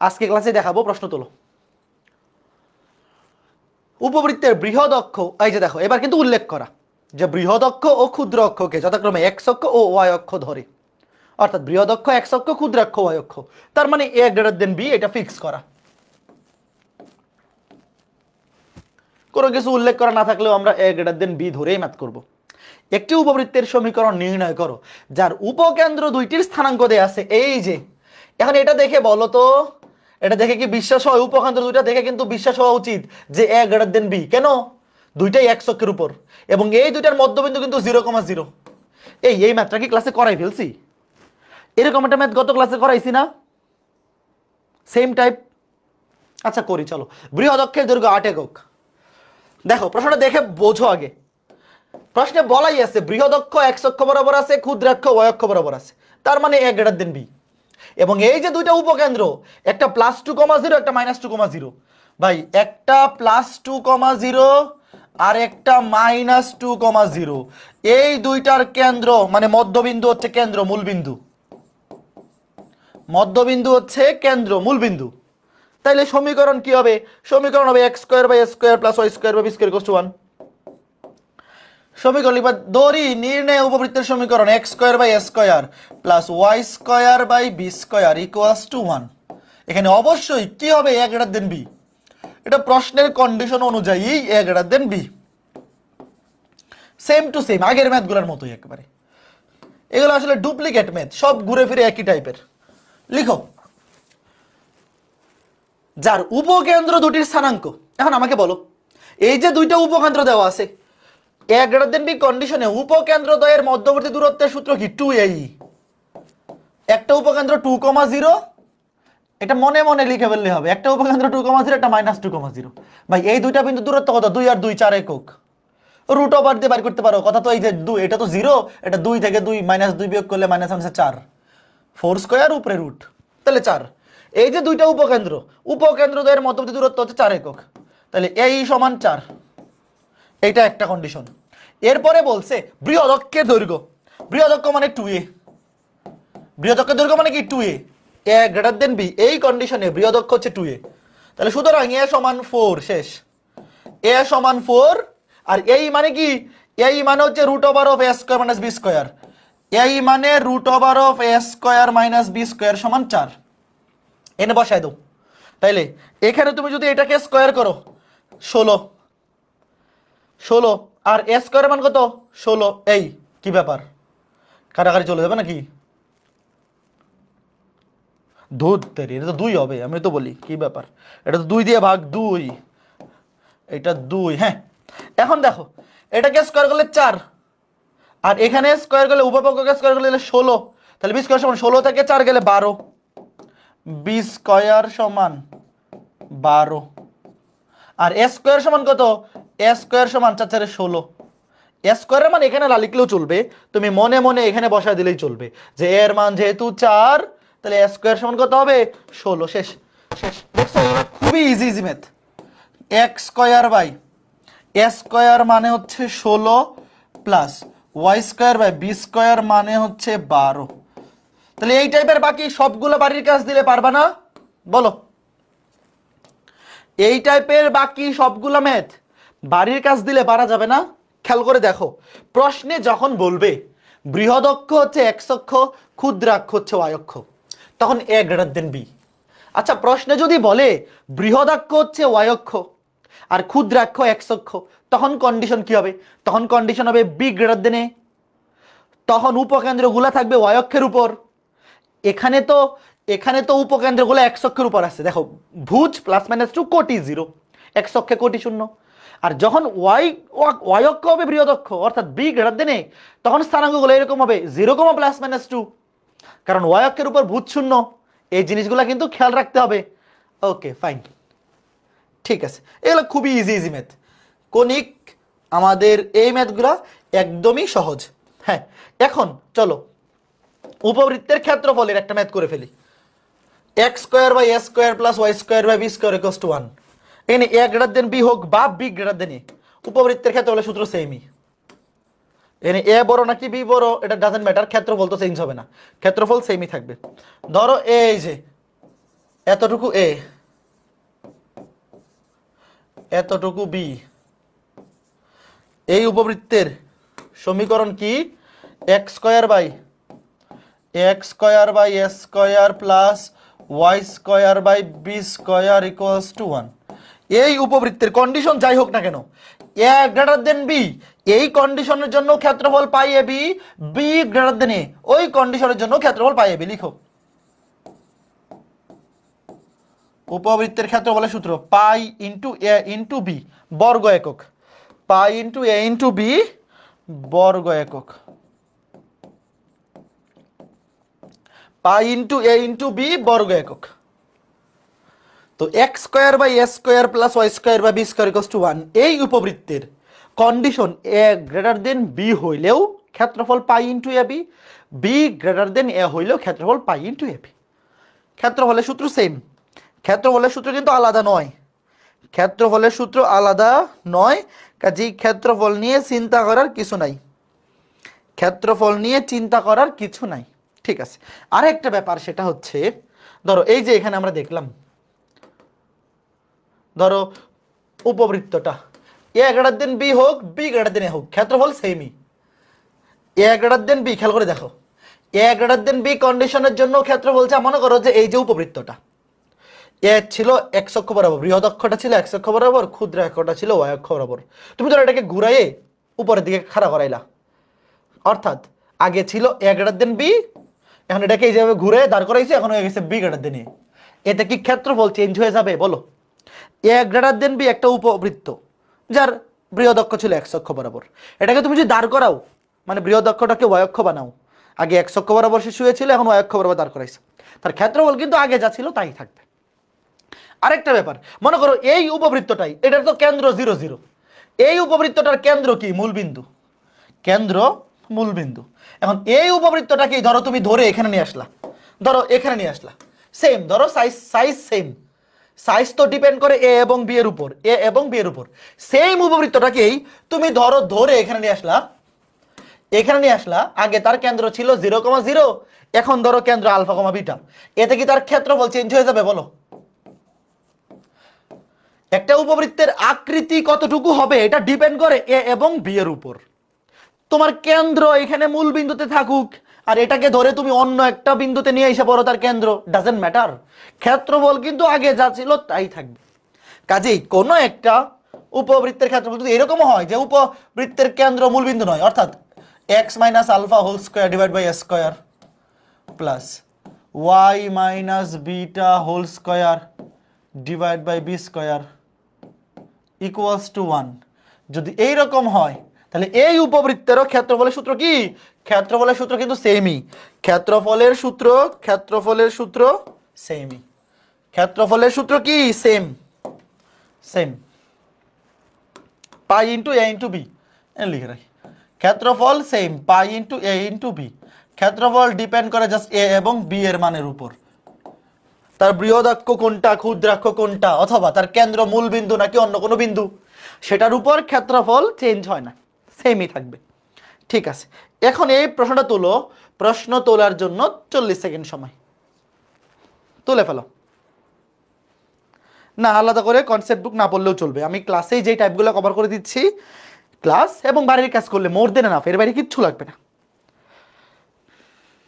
আজকে ক্লাসে দেখাবো, প্রশ্ন তোলো। উপবৃত্তের বৃহৎ অক্ষ, এই যে দেখো এবার কিন্তু উল্লেখ করা যে বৃহৎ অক্ষ ও ক্ষুদ্র অক্ষকে যথাক্রমে এক্স অক্ষ ও ওয়াই অক্ষ ধরে, অর্থাৎ বৃহৎ অক্ষ এক্স অক্ষ, ক্ষুদ্র অক্ষ ওয়াই অক্ষ, তার মানে এ গ্রেটার দেন বি, এটা ফিক্স করা। কোনো কিছু উল্লেখ করা না থাকলেও আমরা এ গ্রেটার দেন বি ধরেই ম্যাথ করব। একটি উপবৃত্তের সমীকরণ নির্ণয় করো যার উপকেন্দ্র দুইটির স্থানাঙ্ক দেয়া আছে, এই যে এখন এটা দেখে বলো তো, এটা দেখে কি বিশ্বাস হয়, উপকেন্দ্র দুইটা দেখে কিন্তু বিশ্বাস হওয়া উচিত যে এ গ্রেটার দেন বি, কেন, দুইটাই এক্স অক্ষের উপর, এবং এই দুইটার মধ্যবিন্দু কিন্তু 0,0। এই ম্যাথটা কি ক্লাসে করাই ফেলছি, এরকম একটা ম্যাথ গত ক্লাসে করাইছি না, সেম টাইপ। আচ্ছা করি চলো। বৃহৎ অক্ষের দৈর্ঘ্য 8 একক। দেখো প্রশ্নটা দেখে বোঝো আগে, প্রশ্নে বলাই আছে বৃহৎ অক্ষ এক্স অক্ষ বরাবর আছে, ক্ষুদ্র অক্ষ ওয়াই অক্ষ বরাবর আছে, তার মানে এ গ্রেটার দেন বি। এবং এই যে দুইটা উপকেন্দ্র, একটা +2,0, একটা -2,0, ভাই একটা +2,0 আর একটা -2,0, এই দুইটার কেন্দ্র মানে মধ্যবিন্দু হচ্ছে কেন্দ্র মূলবিন্দু, মধ্যবিন্দু হচ্ছে কেন্দ্র মূলবিন্দু। তাইলে সমীকরণ কি হবে, সমীকরণ হবে X square by A square plus Y square by B square equals to 1। সমীকরণ লিখবা, দড়ি নির্ণয় উপবৃত্তের সমীকরণ X square by A square plus Y square by B square equals to 1। এখানে অবশ্যই কি হবে, এ গ্রেটার দেন বি, এটা প্রশ্নের কন্ডিশন অনুযায়ী A greater than B. Same to same আগের ম্যাথগুলোর মতোই একেবারে। এগুলো আসলে ডুপ্লিকেট ম্যাথ, সব ঘুরে ফিরে একই টাইপের। লিখো যার উপকেন্দ্র দুটির স্থানাঙ্ক। এখন আমাকে বলো, এই যে দুইটা উপকেন্দ্র দেওয়া আছে, এ গ্রেটার দেন বি কন্ডিশনে উপকেন্দ্র দ্বয়ের মধ্যবর্তী দূরত্বের সূত্র কি? 2a। একটা উপকেন্দ্র 2,0, এটা মনে মনে লিখে ফেললে হবে। একটা উপকেন্দ্র 2,0, একটা -2,0। ভাই এই দুইটা বিন্দু দূরত্ব কত? 2 আর 2 4 একক। রুট ওভার দিয়ে বের করতে পারো। কথা তো এই যে 2, এটা তো 0, এটা 2 থেকে 2 -2 বিয়োগ করলে -4, 4 স্কয়ার উপরে রুট, তাহলে 4। এই যে দুইটা উপকেন্দ্র, উপকেন্দ্র দ্বয়ের মধ্যবর্তী দূরত্ব হচ্ছে 4 একক, তাহলে এই সমান 4। এইটা একটা কন্ডিশন। এরপরে বলছে বৃহদক্ষের দৈর্ঘ্য। বৃহদক্ষ মানে 2a। বৃহদক্ষের দৈর্ঘ্য মানে কি? 2a। a greater than b, এই কন্ডিশনে বৃহদক্ষ হচ্ছে 2a। তাহলে সুতরাং a সমান 4, শেষ। a সমান 4, আর এই মানে কি? এই মানে হচ্ছে root over of a square minus b square. এই মানে root over of a square minus b square সমান 4। এনে বসায় দাও। তাইলে এখানে তুমি যদি এটাকে স্কয়ার করো 16, আর a স্কয়ারের মান কত? 16। এই কি ব্যাপার, কাটাকাটি চলে যাবে নাকি? দুধ তেরি, এটা তো 2 হবে। আমি তো বলি কি ব্যাপার, এটা তো 2 দিয়ে ভাগ 2, এটা 2। হ্যাঁ, এখন দেখো এটাকে স্কয়ার করলে 4, আর এখানে স্কয়ার করলে উপপক্ষকে স্কয়ার করলে 16। তাহলে b স্কয়ার সমান 16 থেকে 4 গেলে 12, b স্কয়ার সমান 12। আর a স্কয়ার সমান কত? a স্কয়ার সমান 4 4 16। a স্কয়ারের মান এখানে না লিখলেও চলবে, তুমি মনে মনে এখানে বসায় দিলেই চলবে যে এর মান যেহেতু 4, তাহলে a স্কয়ার সমান কত হবে? 16। শেষ শেষ। দেখছো এগুলো খুবই easy easy math. x square by a square মানে হচ্ছে 16 plus y square by b square মানে হচ্ছে 12। তাহলে এই টাইপের বাকি সবগুলো বাড়ির কাজ দিলে পারবা না? বলো, এই টাইপের বাকি সবগুলো ম্যাথ বাড়ির কাজ দিলে পারা যাবে না? খেয়াল করে দেখো, প্রশ্নে যখন বলবে বৃহদক্ষ হচ্ছে x অক্ষ, ক্ষুদ্রাক্ষ হচ্ছে y অক্ষ, তখন a গ্রেটার দেন b। আচ্ছা, প্রশ্নে যদি বলে বৃহদাক্ষ হচ্ছে y অক্ষ আর ক্ষুদ্রাক্ষ x অক্ষ, তখন কন্ডিশন কি হবে? তখন কন্ডিশন হবে b গ্রেটার দেন a। তখন উপকেন্দ্রগুলো থাকবে y অক্ষের উপর। এখানে তো উপকেন্দ্রগুলো x অক্ষের উপর আছে। দেখো, ভুজ +-2 কোটি 0, x অক্ষে কোটি 0। আর যখন y অক্ষ হবে বৃহদক্ষ অর্থাৎ b গ্রেটার দেন a, তখন স্থানাঙ্কগুলো এরকম হবে 0, +-2, কারণ y অক্ষের উপর ভুজ 0। এই জিনিসগুলো কিন্তু খেয়াল রাখতে হবে। ওকে ফাইন, ঠিক আছে। এগুলো খুবই ইজি ইজি ম্যাথ। কনিক আমাদের এই ম্যাথগুলো একদমই সহজ। হ্যাঁ, এখন চলো উপবৃত্তের ক্ষেত্রফলের একটা ম্যাথ করে ফেলি। x square by a square plus y square by b square equals to 1। এখানে a গ্রেটার দেন b হোক বা b গ্রেটার দেন a, উপবৃত্তের ক্ষেত্রফলের সূত্র সেমই। এখানে a বড় নাকি b বড় এটা ডাজন্ট ম্যাটার, ক্ষেত্রফল তো চেঞ্জ হবে না, ক্ষেত্রফল সেমই থাকবে। ধরো এই যে এতটুকু a, এতটুকু b, এই উপবৃত্তের সমীকরণ কি? x square by a square plus y square by b square equals to 1। এই উপবৃত্তের কন্ডিশন যাই হোক না কেন, a গ্রেটার দেন b, এই কন্ডিশনের জন্য ক্ষেত্রফল পাই ab, b greater than a, ওই কন্ডিশনের জন্য ক্ষেত্রফল পাই ab। লিখো উপবৃত্তের ক্ষেত্রফলের সূত্র pi into a into b বর্গ একক, pi into a into b বর্গ একক, pi into a into b বর্গ একক। তো x square by a square plus y square by b square equals to 1, এই উপবৃত্তের condition a greater than b হইলেও ক্ষেত্রফল pi into ab, b greater than a হইলেও ক্ষেত্রফল পাই ইন্টু ab। ক্ষেত্রফলের সূত্র সেম, ক্ষেত্রফলের সূত্র কিন্তু আলাদা নয়, ক্ষেত্রফলের সূত্র আলাদা নয়, কাজেই ক্ষেত্রফল নিয়ে চিন্তা করার কিছু নাই, ক্ষেত্রফল নিয়ে চিন্তা করার কিছু নাই। ঠিক আছে, আরেকটা ব্যাপার সেটা হচ্ছে, ধরো এই যে এখানে আমরা দেখলাম, ধরো উপবৃত্তটা a গ্রেটার দেন b হোক b গ্রেটার দেন a হোক, ক্ষেত্রফল সেমই। a গ্রেটার দেন b, খেয়াল করে দেখো, a গ্রেটার দেন b কন্ডিশনের জন্য ক্ষেত্রফল যা, মনে করো যে এই যে উপবৃত্তটা এ ছিল x অক্ষ বরাবর, বৃহৎ অক্ষটা ছিল x অক্ষ বরাবর, ক্ষুদ্র অক্ষটা ছিল y অক্ষ বরাবর। তুমি ধরো এটাকে ঘুরাইয়ে উপরের দিকে খাড়া করাইলা, অর্থাৎ আগে ছিল এ গ্রেটার দেন বি, এখন এটাকে এই যেভাবে ঘুরে দাঁড় করাইছে, এখন হয়ে গেছে বি গ্রেটার দেন এ। এতে কি ক্ষেত্রফল চেঞ্জ হয়ে যাবে বলো? এ গ্রেটার দেন বি একটা উপবৃত্ত যার বৃহদক্ষ ছিল এক্স অক্ষ বরাবর, এটাকে তুমি যদি দাঁড় করাও মানে বৃহদক্ষটাকে ওয়াই অক্ষ বানাও, আগে এক্স অক্ষ বরাবর সে শুয়েছিল, এখন ওয়াই অক্ষ বরাবর দাঁড় করাইছে, তার ক্ষেত্রফল কিন্তু আগে যা ছিল তাই থাকবে। আরেকটা ব্যাপার, মনে করো এই উপবৃত্তটাই, এটার তো কেন্দ্র 0 0, এই উপবৃত্তটার কেন্দ্র কি? মূলবিন্দু, কেন্দ্র মূলবিন্দু। এখন এই উপবৃত্তটাকে ধরো তুমি ধরে এখানে নিয়ে আসলা, ধরো এখানে নিয়ে আসলা, সেম ধরো সাইজ সেম, সাইজ তো ডিপেন্ড করে এ এবং বি এর উপর, এ এবং বি এর উপর। সেম উপবৃত্তটাকেই তুমি ধরো ধরে এখানে নিয়ে আসলা, এখানে নিয়ে আসলা, আগে তার কেন্দ্র ছিল 0,0, এখন ধরো কেন্দ্র আলফা কমা বিটা, এতে কি তার ক্ষেত্রফল চেঞ্জ হয়ে যাবে বলো? একটা উপবৃত্তের আকৃতি কতটুকু হবে এটা ডিপেন্ড করে এ এবং বি এর উপর। তোমার কেন্দ্র এখানে মূল বিন্দুতে থাকুক আর এটাকে ধরে তুমি অন্য একটা বিন্দুতে নিয়ে এসে পড়ো তার কেন্দ্র, ডাজেন্ট ম্যাটার, ক্ষেত্রফল কিন্তু আগে যা ছিল তাই থাকবে। কাজেই কোনো একটা উপবৃত্তের ক্ষেত্রফল যদি এরকম হয় যে উপবৃত্তের কেন্দ্র মূল বিন্দু নয়, অর্থাৎ x minus alpha whole square divide by S square plus Y minus beta whole square divide by B square equals to 1, যদি এইরকম হয় তাহলে এই উপবৃত্তেরও ক্ষেত্রফলের সূত্র কি? ক্ষেত্রফলের সূত্র কিন্তু সেমই, ক্ষেত্রফলের সূত্র সেমই, ক্ষেত্রফলের সূত্র কি? সেম পাই ইন্টু এ ইন্টু বি, লিখে রাখি, ক্ষেত্রফল সেম পাই ইন্টু এ ইন্টু বি। ক্ষেত্রফল ডিপেন্ড করে জাস্ট এ এবং বি এর মানের উপর, তার বৃহদাক্ষ কোনটা ক্ষুদ্রাক্ষ কোনটা, অথবা তার কেন্দ্র মূল বিন্দু নাকি অন্য কোনো বিন্দু, সেটার উপর ক্ষেত্রফল চেঞ্জ হয় না, সেমই থাকবে। ঠিক আছে, এখন এই প্রশ্নটা তোলো, প্রশ্ন তোলার জন্য 40 সেকেন্ড সময়, তুলে ফেলো। না আলাদা করে কনসেপ্ট বুক না পড়লেও চলবে, আমি ক্লাসেই যেই টাইপগুলো কভার করে দিচ্ছি, ক্লাস এবং বাড়ির কাজ করলে মোর দেন এনাফ, এর বাইরে কিচ্ছু লাগবে না।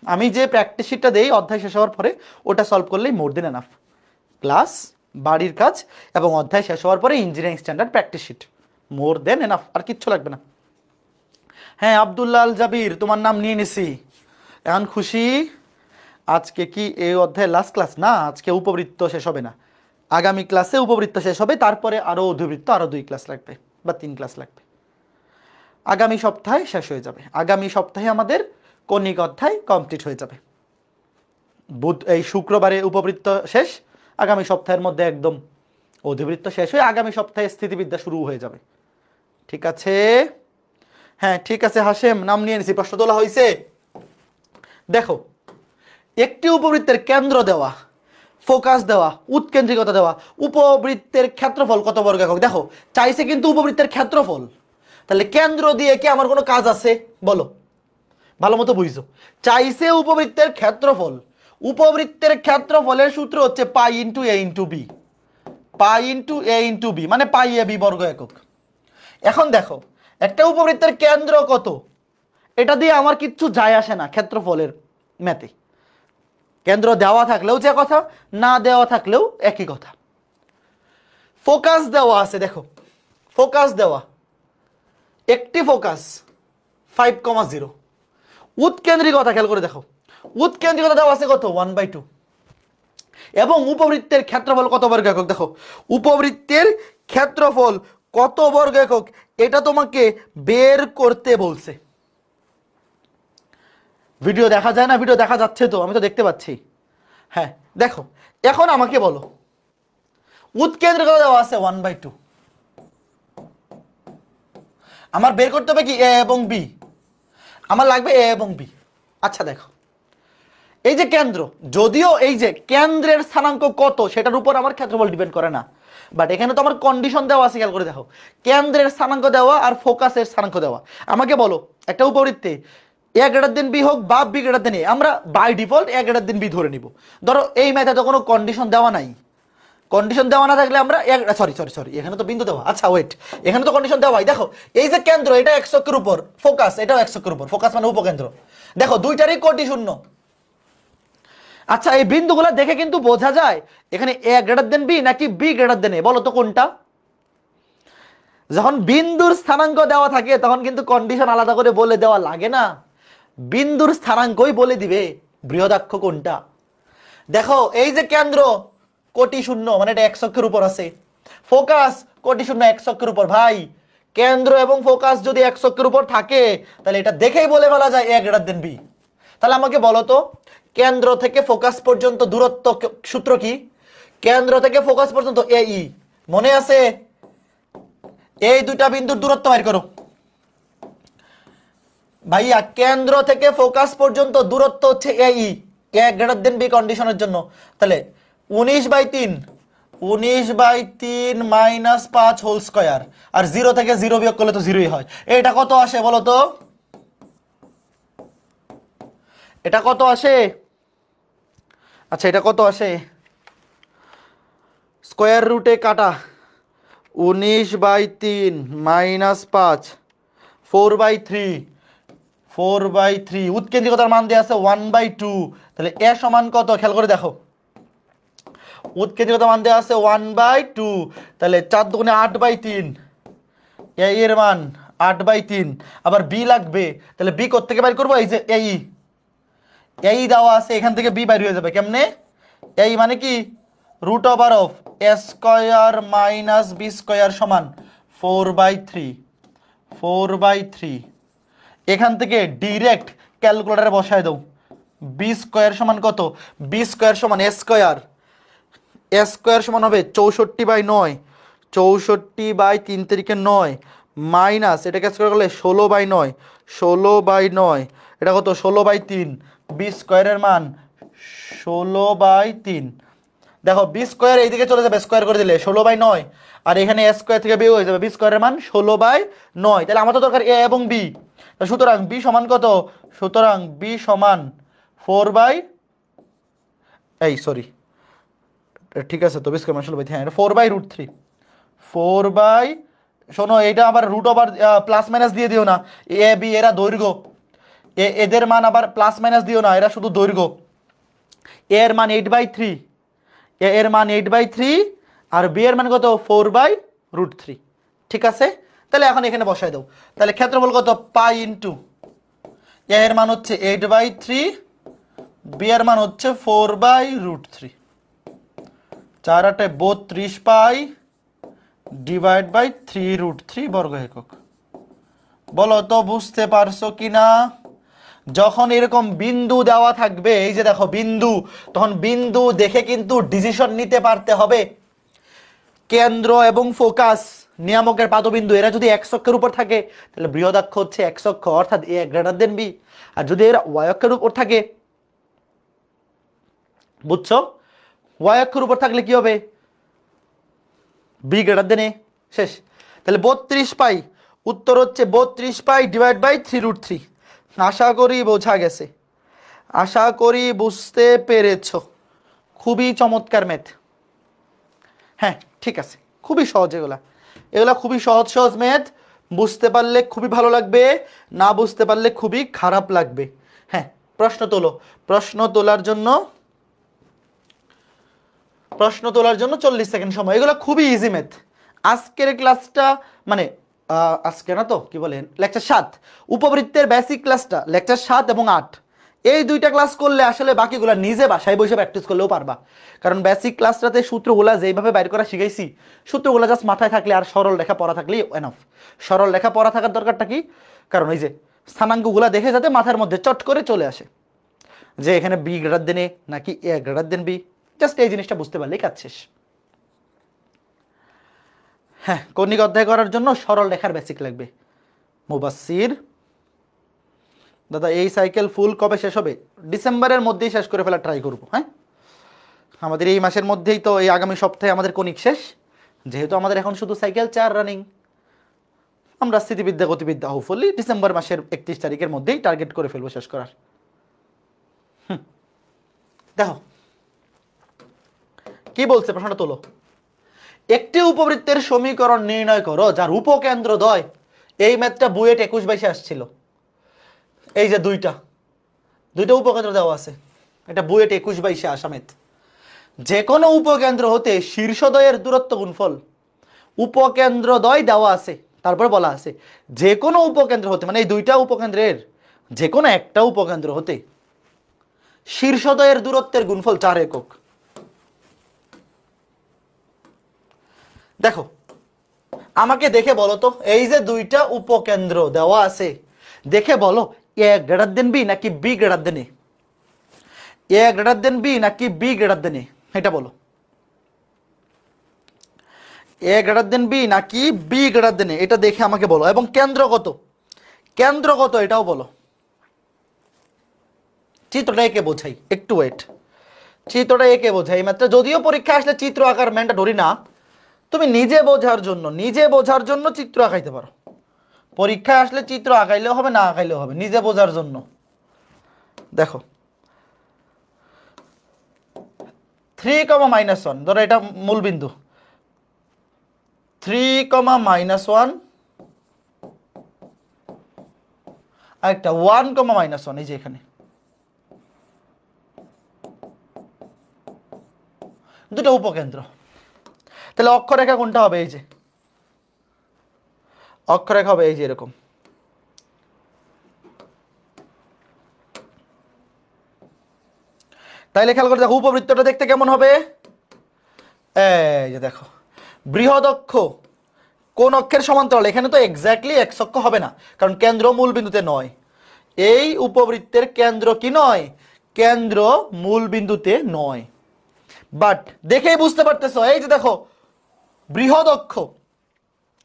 আমি যে প্র্যাকটিস শিটটা দেই অধ্যায় শেষ হওয়ার পরে, ওটা সলভ করলেই মোর দেন এনাফ, ক্লাস, বাড়ির কাজ এবং অধ্যায় শেষ হওয়ার পরে ইঞ্জিনিয়ারিং স্ট্যান্ডার্ড প্র্যাকটিস শিট, মোর দেন এনাফ, আর কিচ্ছু লাগবে না। হ্যাঁ আব্দুল্লাহ আল জাবির, তোমার নাম নিয়ে নিছি, এখন খুশি? আজকে কি এই অধ্যায়ের লাস্ট ক্লাস? না, আজকে উপবৃত্ত শেষ হবে না, আগামী ক্লাসে উপবৃত্ত শেষ হবে, তারপরে আরও অধিবৃত্ত আরও 2 ক্লাস লাগবে বা 3 ক্লাস লাগবে, আগামী সপ্তাহে শেষ হয়ে যাবে। আগামী সপ্তাহে আমাদের কণিক অধ্যায় কমপ্লিট হয়ে যাবে, এই শুক্রবারে উপবৃত্ত শেষ, আগামী সপ্তাহের মধ্যে একদম অধিবৃত্ত শেষ হয়ে আগামী সপ্তাহে স্থিতিবিদ্যা শুরু হয়ে যাবে। ঠিক আছে? হ্যাঁ ঠিক আছে হাশেম, নাম নিয়ে নিছি, প্রশ্ন তোলা হয়েছে। দেখো, একটি উপবৃত্তের কেন্দ্র দেওয়া, ফোকাস দেওয়া, উৎকেন্দ্রিকতা দেওয়া, উপবৃত্তের ক্ষেত্রফল কত বর্গ একক, দেখো চাইছে কিন্তু উপবৃত্তের ক্ষেত্রফল, তাহলে কেন্দ্র দিয়ে কি আমার কোনো কাজ আছে বলো? ভালো মতো বুঝছো, চাইছে উপবৃত্তের ক্ষেত্রফল, উপবৃত্তের ক্ষেত্রফলের সূত্র হচ্ছে পাই ইন্টু এ ইন্টু বি, পাই ইন্টু এ ইন্টু বি মানে পাই এ বি বর্গ একক। এখন দেখো একটা উপবৃত্তের কেন্দ্র কত, এটা দিয়ে আমার কিচ্ছু যায় আসে না ক্ষেত্রফলের ম্যাথে, কেন্দ্র দেওয়া থাকলেও যে কথা, না দেওয়া থাকলেও একই কথা। ফোকাস দেওয়া আছে, দেখো ফোকাস দেওয়া, একটি ফোকাস 5,0, উৎকেন্দ্রিকতা খেয়াল করে দেখো, উৎকেন্দ্রিকতা দেওয়া আছে কত 1/2, এবং উপবৃত্তের ক্ষেত্রফল কত বর্গ একক, দেখো উপবৃত্তের ক্ষেত্রফল কত বর্গ একক এটা তোমাকে বের করতে বলছে। ভিডিও দেখা যায় না? ভিডিও দেখা যাচ্ছে তো, আমি তো দেখতে পাচ্ছি। হ্যাঁ দেখো, এখন আমাকে বলো, উৎকেন্দ্রিকতা দেওয়া আছে 1/2, আমার বের করতে হবে কি এ এবং বি, আমার লাগবে এ এবং বি। আচ্ছা দেখো, এই যে কেন্দ্র, যদিও এই যে কেন্দ্রের স্থানাঙ্ক কত সেটার উপর আমার ক্ষেত্রফল ডিপেন্ড করে না, বাট এখানে তো আমার কন্ডিশন দেওয়া আছে, খেয়াল করে দেখো, কেন্দ্রের স্থানাঙ্ক দেওয়া আর ফোকাসের স্থানাঙ্ক দেওয়া। আমাকে বলো একটা উপবৃত্তে এ গ্রেটার দেন বি হোক বা বি গ্রেটার দেন এ, আমরা by default A greater than B ধরে নিব। ধরো এই ম্যাথে তো কোনো কন্ডিশন দেওয়া নাই, কন্ডিশন দেওয়া না থাকলে আমরা সরি এখানে তো বিন্দু দেওয়া, আচ্ছা ওয়েট, এখানে তো কন্ডিশন দেওয়াই। দেখো এই যে কেন্দ্র, এটা এক্স অক্ষের উপর, ফোকাস এটাও এক্স অক্ষের উপর, ফোকাস মানে উপকেন্দ্র, দেখো দুইটারই কোটি শূন্য। আচ্ছা এই বিন্দুগুলো দেখে কিন্তু বোঝা যায় এখানে এ গ্রেটার দেন বি নাকি বি গ্রেটার দেন এ, বলো তো কোনটা? যখন বিন্দুর স্থানাঙ্ক দেওয়া থাকে তখন কিন্তু কন্ডিশন আলাদা করে বলে দেওয়া লাগে না, বিন্দুর স্থানাঙ্কই বলে দিবে বৃহদাক্ষ কোনটা। দেখো এই যে কেন্দ্র কোটি শূন্য, মানে এটা এক্স অক্ষের উপর আছে, ফোকাস কোটি শূন্য এক্স অক্ষের উপর। ভাই কেন্দ্র এবং ফোকাস যদি এক্স অক্ষের উপর থাকে তাহলে এটা দেখেই বলে ফেলা যায় এ গ্রেটার দেন বি। তাহলে আমাকে বলো তো কেন্দ্র থেকে ফোকাস পর্যন্ত দূরত্ব সূত্র কি? কেন্দ্র থেকে ফোকাস পর্যন্ত এই, মনে আছে? এই দুইটা বিন্দুর দূরত্ব বের করো ভাইয়া। কেন্দ্র থেকে ফোকাস পর্যন্ত দূরত্ব হচ্ছে এই, এ গ্রেটার দেন বি কন্ডিশনের জন্য। তাহলে 19/3, 19/3 মাইনাস 5 হোল স্কয়ার, আর 0 থেকে 0 বিয়োগ করলে তো 0ই হয়। এটা কত আসে বলো তো? এটা কত আসে? আচ্ছা এটা কত আসে? স্কোয়ার রুটে কাটা 19/3 মাইনাস 5 4/3, 4/3 উৎকেন্দ্রিকতার মান দেওয়া আছে 1/2। তাহলে এ সমান কত? খেয়াল করে দেখো, উৎকেন্দ্রিকতার মান দেওয়া আছে 1/2, তাহলে 4 দুগুণে 8/3, এর মান 8/3। আবার বি লাগবে, তাহলে বি কোত্থেকে বের করবো? এই যে এই দেওয়া আছে, এখান থেকে বি বাইর হয়ে যাবে কেমনে? এই মানে কি root over of A square minus B square সমান 4/3, 4/3। এখান থেকে ডিরেক্ট ক্যালকুলেটারে বসায় দাও। বি স্কয়ার সমান কত? বি স্কয়ার সমান এ স্কয়ার, এ স্কয়ার সমান হবে 64/9, 64/3 তারিখে 9 মাইনাস এটাকে স্কয়ার করলে 16/9, 16/9 এটা কত? 16/3। বি স্কয়ারের মান 16/3। দেখো বি স্কয়ার এইদিকে চলে যাবে, স্কয়ার করে দিলে 16/9, আর এখানে এ স্কয়ার থেকে বি হয়ে যাবে, বি স্কয়ারের মান 16/9। তাহলে আমাদের দরকার এ এবং বি, সুতরাং বি সমান কত? সুতরাং বি সমান 4 এই সরি ঠিক আছে তো বি স্কয়ার মান 16/3, হ্যাঁ এটা 4/√3, 4 শোনো এইটা আবার রুট ওভার প্লাস মাইনাস দিয়ে দিও না। এ বি এরা দৈর্ঘ্য, এদের মান আবার প্লাস মাইনাস দিও না, এরা শুধু দৈর্ঘ্য। এর মান 8/3, এর মান 8/3, আর বি এর মান কত? 4/√3। ঠিক আছে, তাহলে এখন এখানে বসাই দাও। তাহলে ক্ষেত্রফল কত? পাই ইন্টু এর মান হচ্ছে 8/3, বি এর মান হচ্ছে 4/√3, 4 × 8 = 32 পাই ডিভাইড বাই 3√3 বর্গ একক। বলো তো বুঝতে পারছো কিনা? যখন এরকম বিন্দু দেওয়া থাকবে, এই যে দেখো বিন্দু, তখন বিন্দু দেখে কিন্তু ডিসিশন নিতে পারতে হবে। কেন্দ্র এবং ফোকাস নিয়ামকের পাদবিন্দু এরা যদি এক্স অক্ষের উপর থাকে তাহলে বৃহদাক্ষ হচ্ছে এক্স অক্ষ, অর্থাৎ এ গ্রেটার দেন বি। আর যদি এরা ওয়াই অক্ষের উপর থাকে, বুঝছো, ওয়াই অক্ষের উপর থাকলে কি হবে? বি গ্রেটার দেন এ, শেষ। তাহলে 32 পাই, উত্তর হচ্ছে 32 পাই ডিভাইড বাই 3√3। আশা করি বোঝা গেছে, আশা করি বুঝতে পেরেছ। খুবই চমৎকার ম্যাথ। হ্যাঁ ঠিক আছে, খুবই সহজ এগুলা, এগুলা খুবই সহজ সহজ ম্যাথ। বুঝতে পারলে খুবই ভালো লাগবে, না বুঝতে পারলে খুবই খারাপ লাগবে। হ্যাঁ প্রশ্ন তোলো, প্রশ্ন তোলার জন্য 40 সেকেন্ড সময়। এগুলো খুবই ইজি ম্যাথ। আজকের ক্লাসটা মানে আজকে না তো কি বলেন, লেকচার 7 উপবৃত্তের বেসিক ক্লাসটা, লেকচার 7 এবং 8 এই দুইটা ক্লাস করলে আসলে বাকিগুলো নিজে বাসায় বসে প্র্যাকটিস করলেও পারবা। কারণ বেসিক ক্লাসটাতে সূত্রগুলা যেভাবে বাইর করা শিখাইছি, সূত্রগুলো জাস্ট মাথায় থাকলে আর সরল রেখা পড়া থাকলেই এনাফ। সরল রেখা পড়া থাকার দরকারটা কি? কারণ এই যে স্থানাঙ্কগুলা দেখে যাতে মাথার মধ্যে চট করে চলে আসে যে এখানে বি গ্রেটার দেন এ নাকি এ গ্রেটার দেন বি, জাস্ট এই জিনিসটা বুঝতে পারলেই কাজ শেষ। হ্যাঁ কৌণিক অধ্যায় করার জন্য সরল রেখার বেসিক লাগবে। মুবাসসির দাদা এই সাইকেল ফুল কবে শেষ হবে? ডিসেম্বরের মধ্যেই শেষ করে ফেলা ট্রাই করব। হ্যাঁ আমাদের এই মাসের মধ্যেই তো, এই আগামী সপ্তাহে আমাদের কৌণিক শেষ, যেহেতু আমাদের এখন শুধু সাইকেল 4 রানিং। আমরা স্থিতিবিদ্যা গতিবিদ্যা হোপফুলি ডিসেম্বর মাসের 31 তারিখের মধ্যেই টার্গেট করে ফেলবো শেষ করার। দেখো কি বলছে প্রশ্নটা তোলো। একটি উপবৃত্তের সমীকরণ নির্ণয় করো যার উপকেন্দ্র দ্বয়। এই ম্যাথটা বুয়েট 21-22 আসছিল। এই যে দুইটা উপকেন্দ্র দেওয়া আছে, এটা বুয়েট 21-22 আসা ম্যাথ। যে কোনো উপকেন্দ্র হতে শীর্ষদ্বয়ের দূরত্ব গুণফল উপকেন্দ্রদ্বয় দেওয়া আছে, তারপর বলা আছে যে কোনো উপকেন্দ্র হতে, মানে এই দুইটা উপকেন্দ্রের যে কোনো একটা উপকেন্দ্র হতে শীর্ষদ্বয়ের দূরত্বের গুণফল 4 একক। দেখো আমাকে দেখে বলো তো, এই যে দুইটা উপকেন্দ্র দেওয়া আছে, দেখে বলো এ গ্রেটার দেন বি নাকি B greater than A? A greater than B নাকি বি গ্রেটার দেন এ, এটা বলো। এ গ্রেটার দেন বি নাকি বি গ্রেটার দেন এ, এটা দেখে আমাকে বলো। এবং কেন্দ্র কত, কেন্দ্র কত এটাও বলো। চিত্রটা একে বোঝাই, একটু ওয়েট, চিত্রটা একে বোঝাই মাত্র। যদিও পরীক্ষা আসলে চিত্র আঁকার ম্যান্ডেটরি না, তুমি নিজে বোঝার জন্য, নিজে বোঝার জন্য চিত্র আঁকাইতে পারো। পরীক্ষায় আসলে চিত্র আঁকাইলেও হবে, না আঁকাইলেও হবে, নিজে বোঝার জন্য। দেখো 3, -1, ধরো এটা মূল বিন্দু, 3, -1, আরেকটা 1, -1, এই যে এখানে দুটো উপকেন্দ্র। তাহলে অক্ষরেখা কোনটা হবে? এই যে অক্ষরেখা হবে এই যে এরকম। তাইলে খেয়াল করে দেখো উপবৃত্তটা দেখতে কেমন হবে। এই যে দেখো বৃহৎ অক্ষ কোন অক্ষের সমান্তরাল? এখানে তো এক্স্যাক্টলি এক্স অক্ষ হবে না, কারণ কেন্দ্র মূল বিন্দুতে নয়। এই উপবৃত্তের কেন্দ্র কি নয়? কেন্দ্র মূল বিন্দুতে নয়। বাট দেখেই বুঝতে পারতেছো, এই যে দেখো বৃহৎ অক্ষ,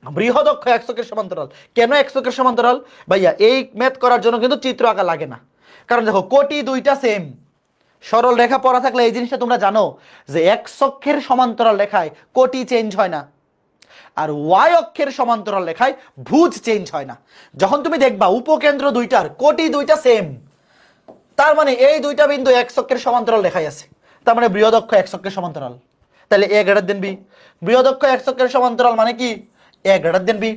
বৃহৎ অক্ষ এক্স অক্ষের সমান্তরাল। কেন এক্স অক্ষের সমান্তরাল? ভাইয়া এই ম্যাথ করার জন্য কিন্তু চিত্র আঁকা লাগে না, কারণ দেখো কোটি দুইটা সেম। সরল রেখা পড়া থাকলে এই জিনিসটা তোমরা জানো যে এক্স অক্ষের সমান্তরাল রেখায় কোটি চেঞ্জ হয় না, আর ওয়াই অক্ষের সমান্তরাল রেখায় ভুজ চেঞ্জ হয় না। যখন তুমি দেখবা উপকেন্দ্র দুইটার কোটি দুইটা সেম, তার মানে এই দুইটা বিন্দু এক্স অক্ষের সমান্তরাল রেখায় আছে, তার মানে বৃহৎ অক্ষ এক্স অক্ষের সমান্তরাল। তাহলে এ গ্রেটার দেন বি, বৃহৎ অক্ষ এক্স অক্ষের সমান্তরাল মানে কি? এ গ্রেটার দেন বি।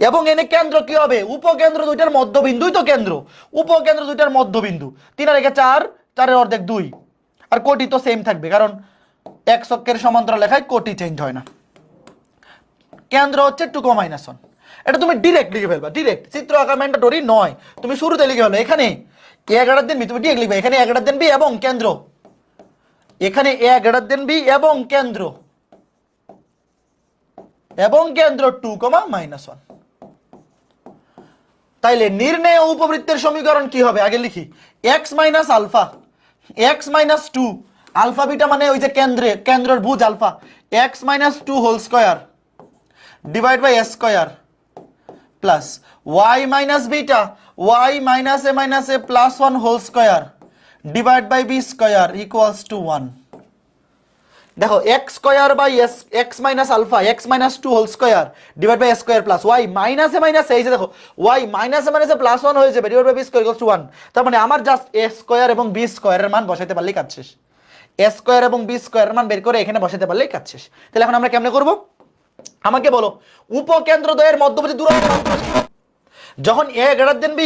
এবং এনে কেন্দ্র কি হবে? উপকেন্দ্র দুইটার মধ্যবিন্দুই তো কেন্দ্র, উপকেন্দ্র দুইটার মধ্যবিন্দু। 3 আর 1 4, 4 এর অর্ধেক 2, আর কোটি তো সেম থাকবে, কারণ এক্স অক্ষের সমান্তরাল রেখায় কোটি চেঞ্জ হয় না। কেন্দ্র হচ্ছে 2, -1। এটা তুমি ডিরেক্ট লিখে ফেলবা, ডিরেক্ট, চিত্র আঁকা ম্যান্ডেটরি নয়। তুমি শুরুতে লিখে ফেলো এখানে এ গ্রেটার দেন বি, তুমি ডিরেক্ট লিখবে এখানে এ গ্রেটার দেন বি এবং কেন্দ্র, এখানে এ গ্রেটার দেন বি এবং কেন্দ্র, এবং কেন্দ্র 2, -1। তাইলে নির্ণেয় উপবৃত্তের সমীকরণ কি হবে? আগে লিখি x - alpha, x - 2 alpha beta মানে ওই যে কেন্দ্রের ভুজ alpha, x - 2 whole square divide by s square plus y - beta y - a plus 1 whole square divide by b square equals to 1। দেখো x square by x - alpha, x - 2 whole square divide by s square plus y - a, এই যে দেখো y - a প্লাস 1 হয়ে যাবে divide by b square equals to 1। তার মানে আমার জাস্ট a স্কয়ার এবং b স্কয়ারের মান বসাইতে পারলেই কাজ শেষ। a স্কয়ার এবং b স্কয়ারের মান বের করে এখানে বসাইতে পারলেই কাজ শেষ। তাহলে এখন আমরা কেমনে করব? আমাকে বলো উপকেন্দ্রদ্বয়ের মধ্যবর্তী দূরত্ব। যখন a greater than b,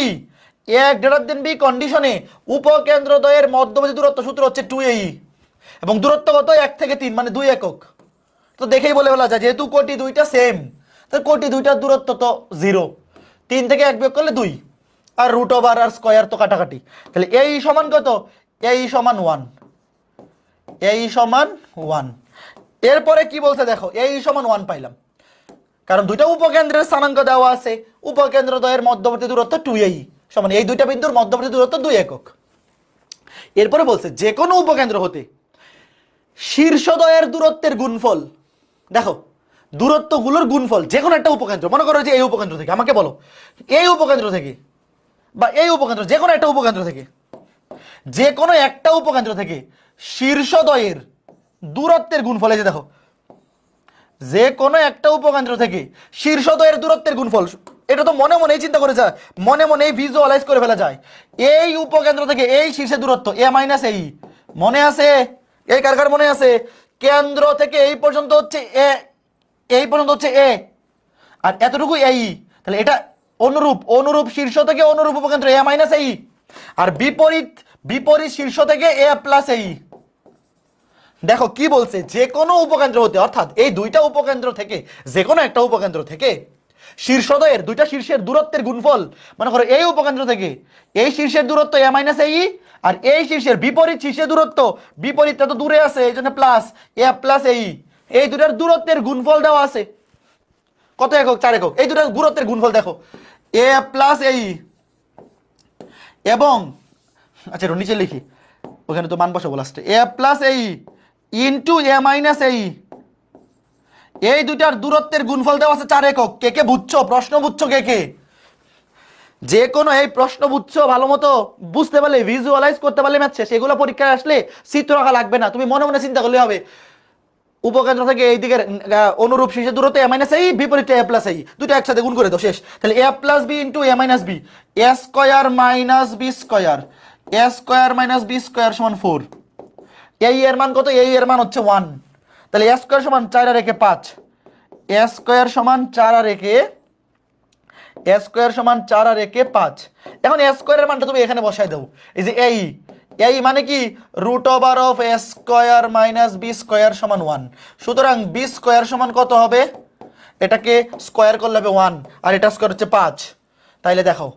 a greater than b কন্ডিশনে উপকেন্দ্রদ্বয়ের মধ্যবর্তী দূরত্ব সূত্র হচ্ছে 2ae, এবং দূরত্ব কত? 1 থেকে 3, মানে 2 একক। তো দেখেই বলে ফেলা যায় যেহেতু কোটি দুইটা সেম, তো কোটি দুইটার দূরত্ব তো 0, 3 থেকে 1 বিয়োগ করলে 2, আর রুট ওভার আর স্কয়ার তো কাটাকাটি। তাহলে এই সমান কত? এই সমান 1, এই সমান 1। এরপরে কি বলছে দেখো, এই সমান 1 পাইলাম, কারণ দুইটা উপকেন্দ্রের স্থানাঙ্ক দেওয়া আছে। উপকেন্দ্রদ্বয়ের মধ্যবর্তী দূরত্ব 2ae সমান এই দুইটা বিন্দুর মধ্যবর্তী দূরত্ব 2 একক। এরপরে বলছে যে কোনো উপকেন্দ্র হতে শীর্ষদ্বয়ের দূরত্বের গুণফল। দেখো দূরত্বগুলোর গুণফল যে কোনো একটা উপকেন্দ্র, মনে করো যে এই উপকেন্দ্র থেকে, আমাকে বলো এই উপকেন্দ্র থেকে বা এই উপকেন্দ্র, যে কোনো একটা উপকেন্দ্র থেকে, যে কোনো একটা উপকেন্দ্র থেকে শীর্ষদ্বয়ের দূরত্বের গুণফল। এই যে দেখো যে কোনো একটা উপকেন্দ্র থেকে শীর্ষদ্বয়ের দূরত্বের গুণফল, এটা তো মনে মনেই চিন্তা করে যায়, মনে মনেই ভিজুয়ালাইজ করে ফেলা যায়। এই উপকেন্দ্র থেকে এই শীর্ষের দূরত্ব a - a, মনে আছে? এই কার কার মনে আছে? কেন্দ্র থেকে এই পর্যন্ত হচ্ছে a, এই পর্যন্ত হচ্ছে a, আর এতটুকু ae। তাহলে এটা অনুরূপ, অনুরূপ শীর্ষ থেকে অনুরূপ উপকেন্দ্র a - ae, আর বিপরীত, বিপরীত শীর্ষ থেকে a + ae। দেখো কি বলছে, যে কোনো উপকেন্দ্র হতে, অর্থাৎ এই দুইটা উপকেন্দ্র থেকে, যে কোনো একটা উপকেন্দ্র থেকে শীর্ষদ্বয়ের দুইটা শীর্ষের দূরত্বের গুণফল, মনে করো এই উপকেন্দ্র থেকে এই শীর্ষের দূরত্ব a মাইনাস এই, আর এই শীর্ষের বিপরীত শীর্ষের দূরত্ব, বিপরীতটা তো দূরে আছে এই জন্য প্লাস a প্লাস এই দুটার দূরত্বের গুণফল দেওয়া আছে কত একক, 4 একক। এই দুটার দূরত্বের গুণফল দেখো a প্লাস এবং আচ্ছা এটা নিচে লিখি, ওখানে তো মান বসাবো লাস্টে, a plus into a minus এই দুইটার দূরত্বের গুণফল দেওয়া আছে 4 একক। কে কে বুঝছো, প্রশ্ন বুঝছো কে কে? যে কোনো এই প্রশ্ন বুঝছো, ভালো মতো বুঝতে পারলে, ভিজুয়ালাইজ করতে পারলে ম্যাথ শেষ। এগুলো পরীক্ষায় আসলে চিত্র আঁকা লাগবে না, তুমি মনে মনে চিন্তা করলে হবে। উপকেন্দ্র থেকে এই দিকের অনুরূপ শীর্ষের দূরত্ব a মাইনাস বিপরীতটা a প্লাস দুটো একসাথে গুণ করে দাও, শেষ। তাহলে a plus B into a minus B, a square minus B square, a square minus B square সমান 4। এই এর মান কত? এই এর মান হচ্ছে 1। তাহলে a স্কয়ার সমান 4 আর 1 5, a স্কয়ার সমান 4 আর 1, a স্কয়ার সমান 4 আর 1 5। এখন a স্কয়ারের মানটা তুমি এখানে বসাই দাও। এই যে এই মানে কি, root over of a square minus B square সমান 1। সুতরাং বি স্কয়ার সমান কত হবে? এটাকে স্কয়ার করলে হবে 1, আর এটা স্কয়ার হচ্ছে 5। তাইলে দেখো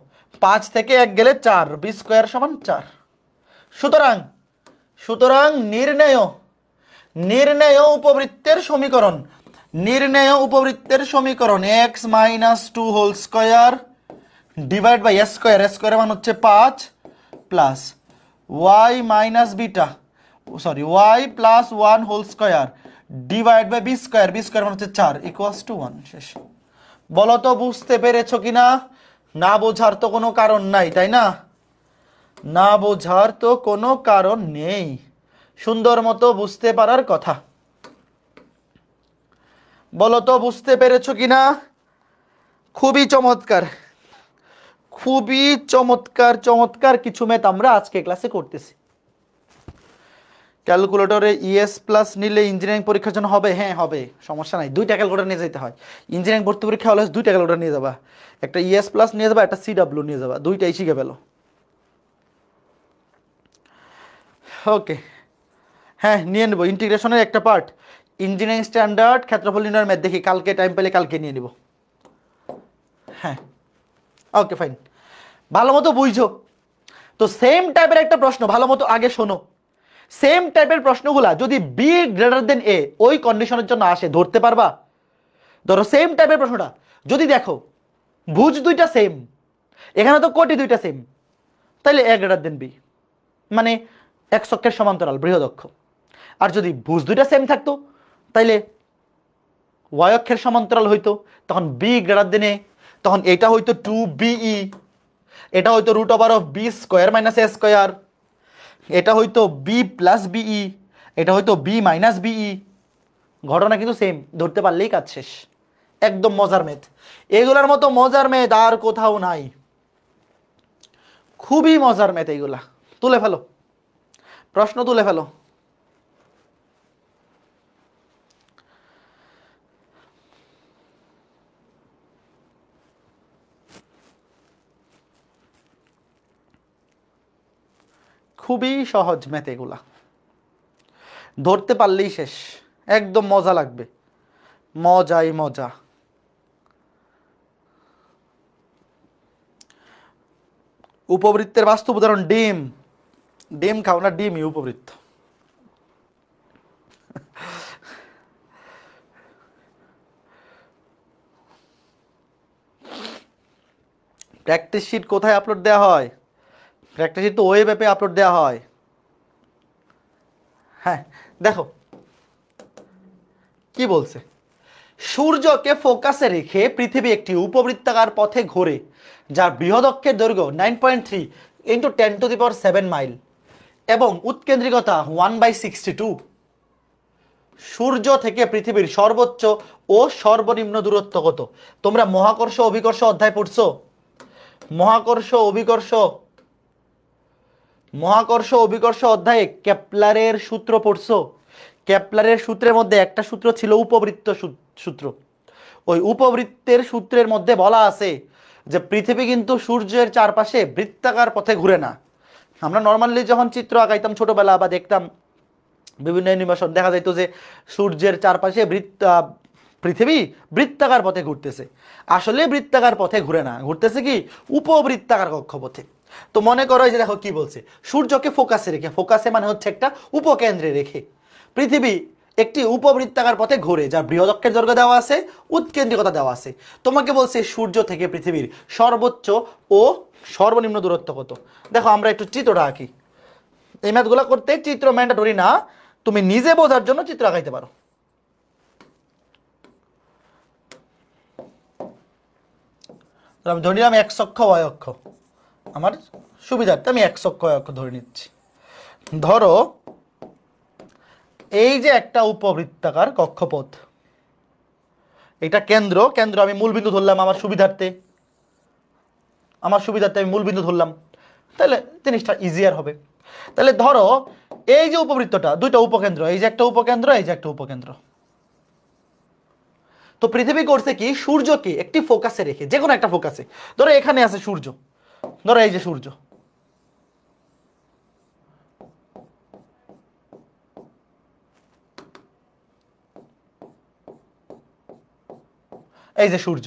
5 থেকে 1 গেলে 4, বি স্কয়ার সমান 4। সুতরাং নির্ণেয় উপবৃত্তের সমীকরণ, x minus 2 whole square divide by a স্কয়ারের মান হচ্ছে 5 plus y minus beta, sorry y plus 1 whole square divide by B square মান হচ্ছে 4 ইকুয়ালস টু 1। শেষ। বলো তো বুঝতে পেরেছো কিনা? না বোঝার তো কোনো কারণ নাই, তাই না? না বোঝার তো কোনো কারণ নেই, সুন্দর মতো বুঝতে পারার কথা। বলো তো বুঝতে পেরেছো কিনা? খুবই চমৎকার, খুবই চমৎকার কিছু ম্যাথ আমরা আজকে ক্লাসে করতেছি। ক্যালকুলেটরে ইএস প্লাস নিলে ইঞ্জিনিয়ারিং পরীক্ষার জন্য হবে? হ্যাঁ হবে, সমস্যা নাই। 2টা ক্যালকুলেটর নিয়ে যেতে হয়। ইঞ্জিনিয়ারিং ভর্তি পরীক্ষা হলে 2টা ক্যালকুলেটর নিয়ে যাবা, একটা ইএস প্লাস নিয়ে যাবা, একটা সিডাব্লিউ নিয়ে যাবা, 2টাই শিখে ফেলো। ওকে, হ্যাঁ নিয়ে নেবো। ইন্টিগ্রেশনের একটা পার্ট ইঞ্জিনিয়ারিং স্ট্যান্ডার্ড ক্ষেত্রফল নির্ণয়ের ম্যাথ, দেখি কালকে টাইম পেলে কালকে নিয়ে নিব। হ্যাঁ ওকে ফাইন, ভালো মতো বুঝছো তো? সেম টাইপের একটা প্রশ্ন, ভালো মতো আগে শোনো। সেম টাইপের প্রশ্নগুলা যদি বি গ্রেটার দেন এ ওই কন্ডিশনের জন্য আসে, ধরতে পারবা? ধরো সেম টাইপের প্রশ্নটা যদি দেখো ভুজ দুইটা সেম, এখানে তো কোটি দুইটা সেম, তাইলে এ গ্রেটার দেন বি, মানে এক অক্ষের সমান্তরাল বৃহদক্ষ। আর যদি ভুজ দুইটা সেম থাকতো তাইলে ওয়াই অক্ষের সমান্তরাল হইতো, তখন বি গ্রেটার দেন এ, তখন এটা হইতো 2BE, এটা হইতো root over of B square minus A square, এটা হইতো বি প্লাস বিই, এটা হইতো বি মাইনাস বিই। ঘটনা কিন্তু সেম, ধরতে পারলেই কাজ শেষ। একদম মজার ম্যাথ, এগুলার মতো মজার ম্যাথ আর কোথাও নাই। খুবই মজার ম্যাথ এইগুলা। তুলে ফেলো, প্রশ্ন তুলে ফেলো। খুবই সহজ ম্যাথ এগুলা, ধরতে পারলেই শেষ, একদম মজা লাগবে, মজাই মজা। উপবৃত্তের বাস্তব উদাহরণ ডিম। ডিম খাও না, ডিমই উপবৃত্ত। প্র্যাকটিস শিট কোথায় আপলোড দেওয়া হয়? প্র্যাকটিস শিট তো ওয়েব অ্যাপে আপলোড দেওয়া হয়। হ্যাঁ দেখো কি বলছে, সূর্যকে ফোকাসে রেখে পৃথিবী একটি উপবৃত্তাকার পথে ঘোরে, যার বৃহদক্ষের দৈর্ঘ্য 9.3 ইন্টু 10⁷ মাইল এবং উৎকেন্দ্রিকতা 1/62। সূর্য থেকে পৃথিবীর সর্বোচ্চ ও সর্বনিম্ন দূরত্ব কত? তোমরা মহাকর্ষ অভিকর্ষ অধ্যায় পড়ছো? মহাকর্ষ অভিকর্ষ অধ্যায়ে কেপলারের সূত্র পড়ছো? কেপলারের সূত্রের মধ্যে একটা সূত্র ছিল উপবৃত্ত সূত্র। ওই উপবৃত্তের সূত্রের মধ্যে বলা আছে যে পৃথিবী কিন্তু সূর্যের চারপাশে বৃত্তাকার পথে ঘুরে না। আমরা নর্মালি যখন চিত্র আঁকাইতাম ছোটবেলা বা দেখতাম বিভিন্ন অ্যানিমেশন দেখা যাইতো যে সূর্যের চারপাশে পৃথিবী বৃত্তাকার পথে ঘুরতেছে। আসলে বৃত্তাকার পথে ঘুরে না, ঘুরতেছে কি উপবৃত্তাকার কক্ষপথে। তো মনে করো এই যে দেখো কি বলছে, সূর্যকে ফোকাসে রেখে, ফোকাসে মানে হচ্ছে একটা উপকেন্দ্রে রেখে পৃথিবী একটি উপবৃত্তাকার পথে ঘুরে, যার বৃহদক্ষের দৈর্ঘ্য দেওয়া আছে, উৎকেন্দ্রিকতা দেওয়া আছে। তোমাকে বলছে সূর্য থেকে পৃথিবীর সর্বোচ্চ ও সর্বনিম্ন দূরত্ব কত। দেখো আমরা একটু চিত্রটা আঁকি। এই ম্যাথগুলো করতে চিত্র ম্যান্ডেটরি না, তুমি নিজে বোঝার জন্য চিত্র আঁকাইতে পারো। আমি ধরে নিলাম এক্স অক্ষ ওয়াই অক্ষ, আমার সুবিধার্থে আমি এক্স অক্ষ ওয়াই অক্ষ ধরে নিচ্ছি। ধরো এই যে একটা উপবৃত্তাকার কক্ষপথ, এটা কেন্দ্র, কেন্দ্র আমি মূলবিন্দু ধরলাম আমার সুবিধার্থে, আমি মূলবিন্দু ধরলাম, তাহলে জিনিসটা ইজিয়ার হবে। তাহলে ধরো এই যে উপবৃত্তটা, দুইটা উপকেন্দ্র, এই যে একটা উপকেন্দ্র, এই যে একটা উপকেন্দ্র। তো পৃথিবী করছে কি, সূর্যকে একটি ফোকাসে রেখে, যে কোনো একটা ফোকাসে, ধরো এখানে আছে সূর্য, ধরো এই যে সূর্য, এই যে সূর্য,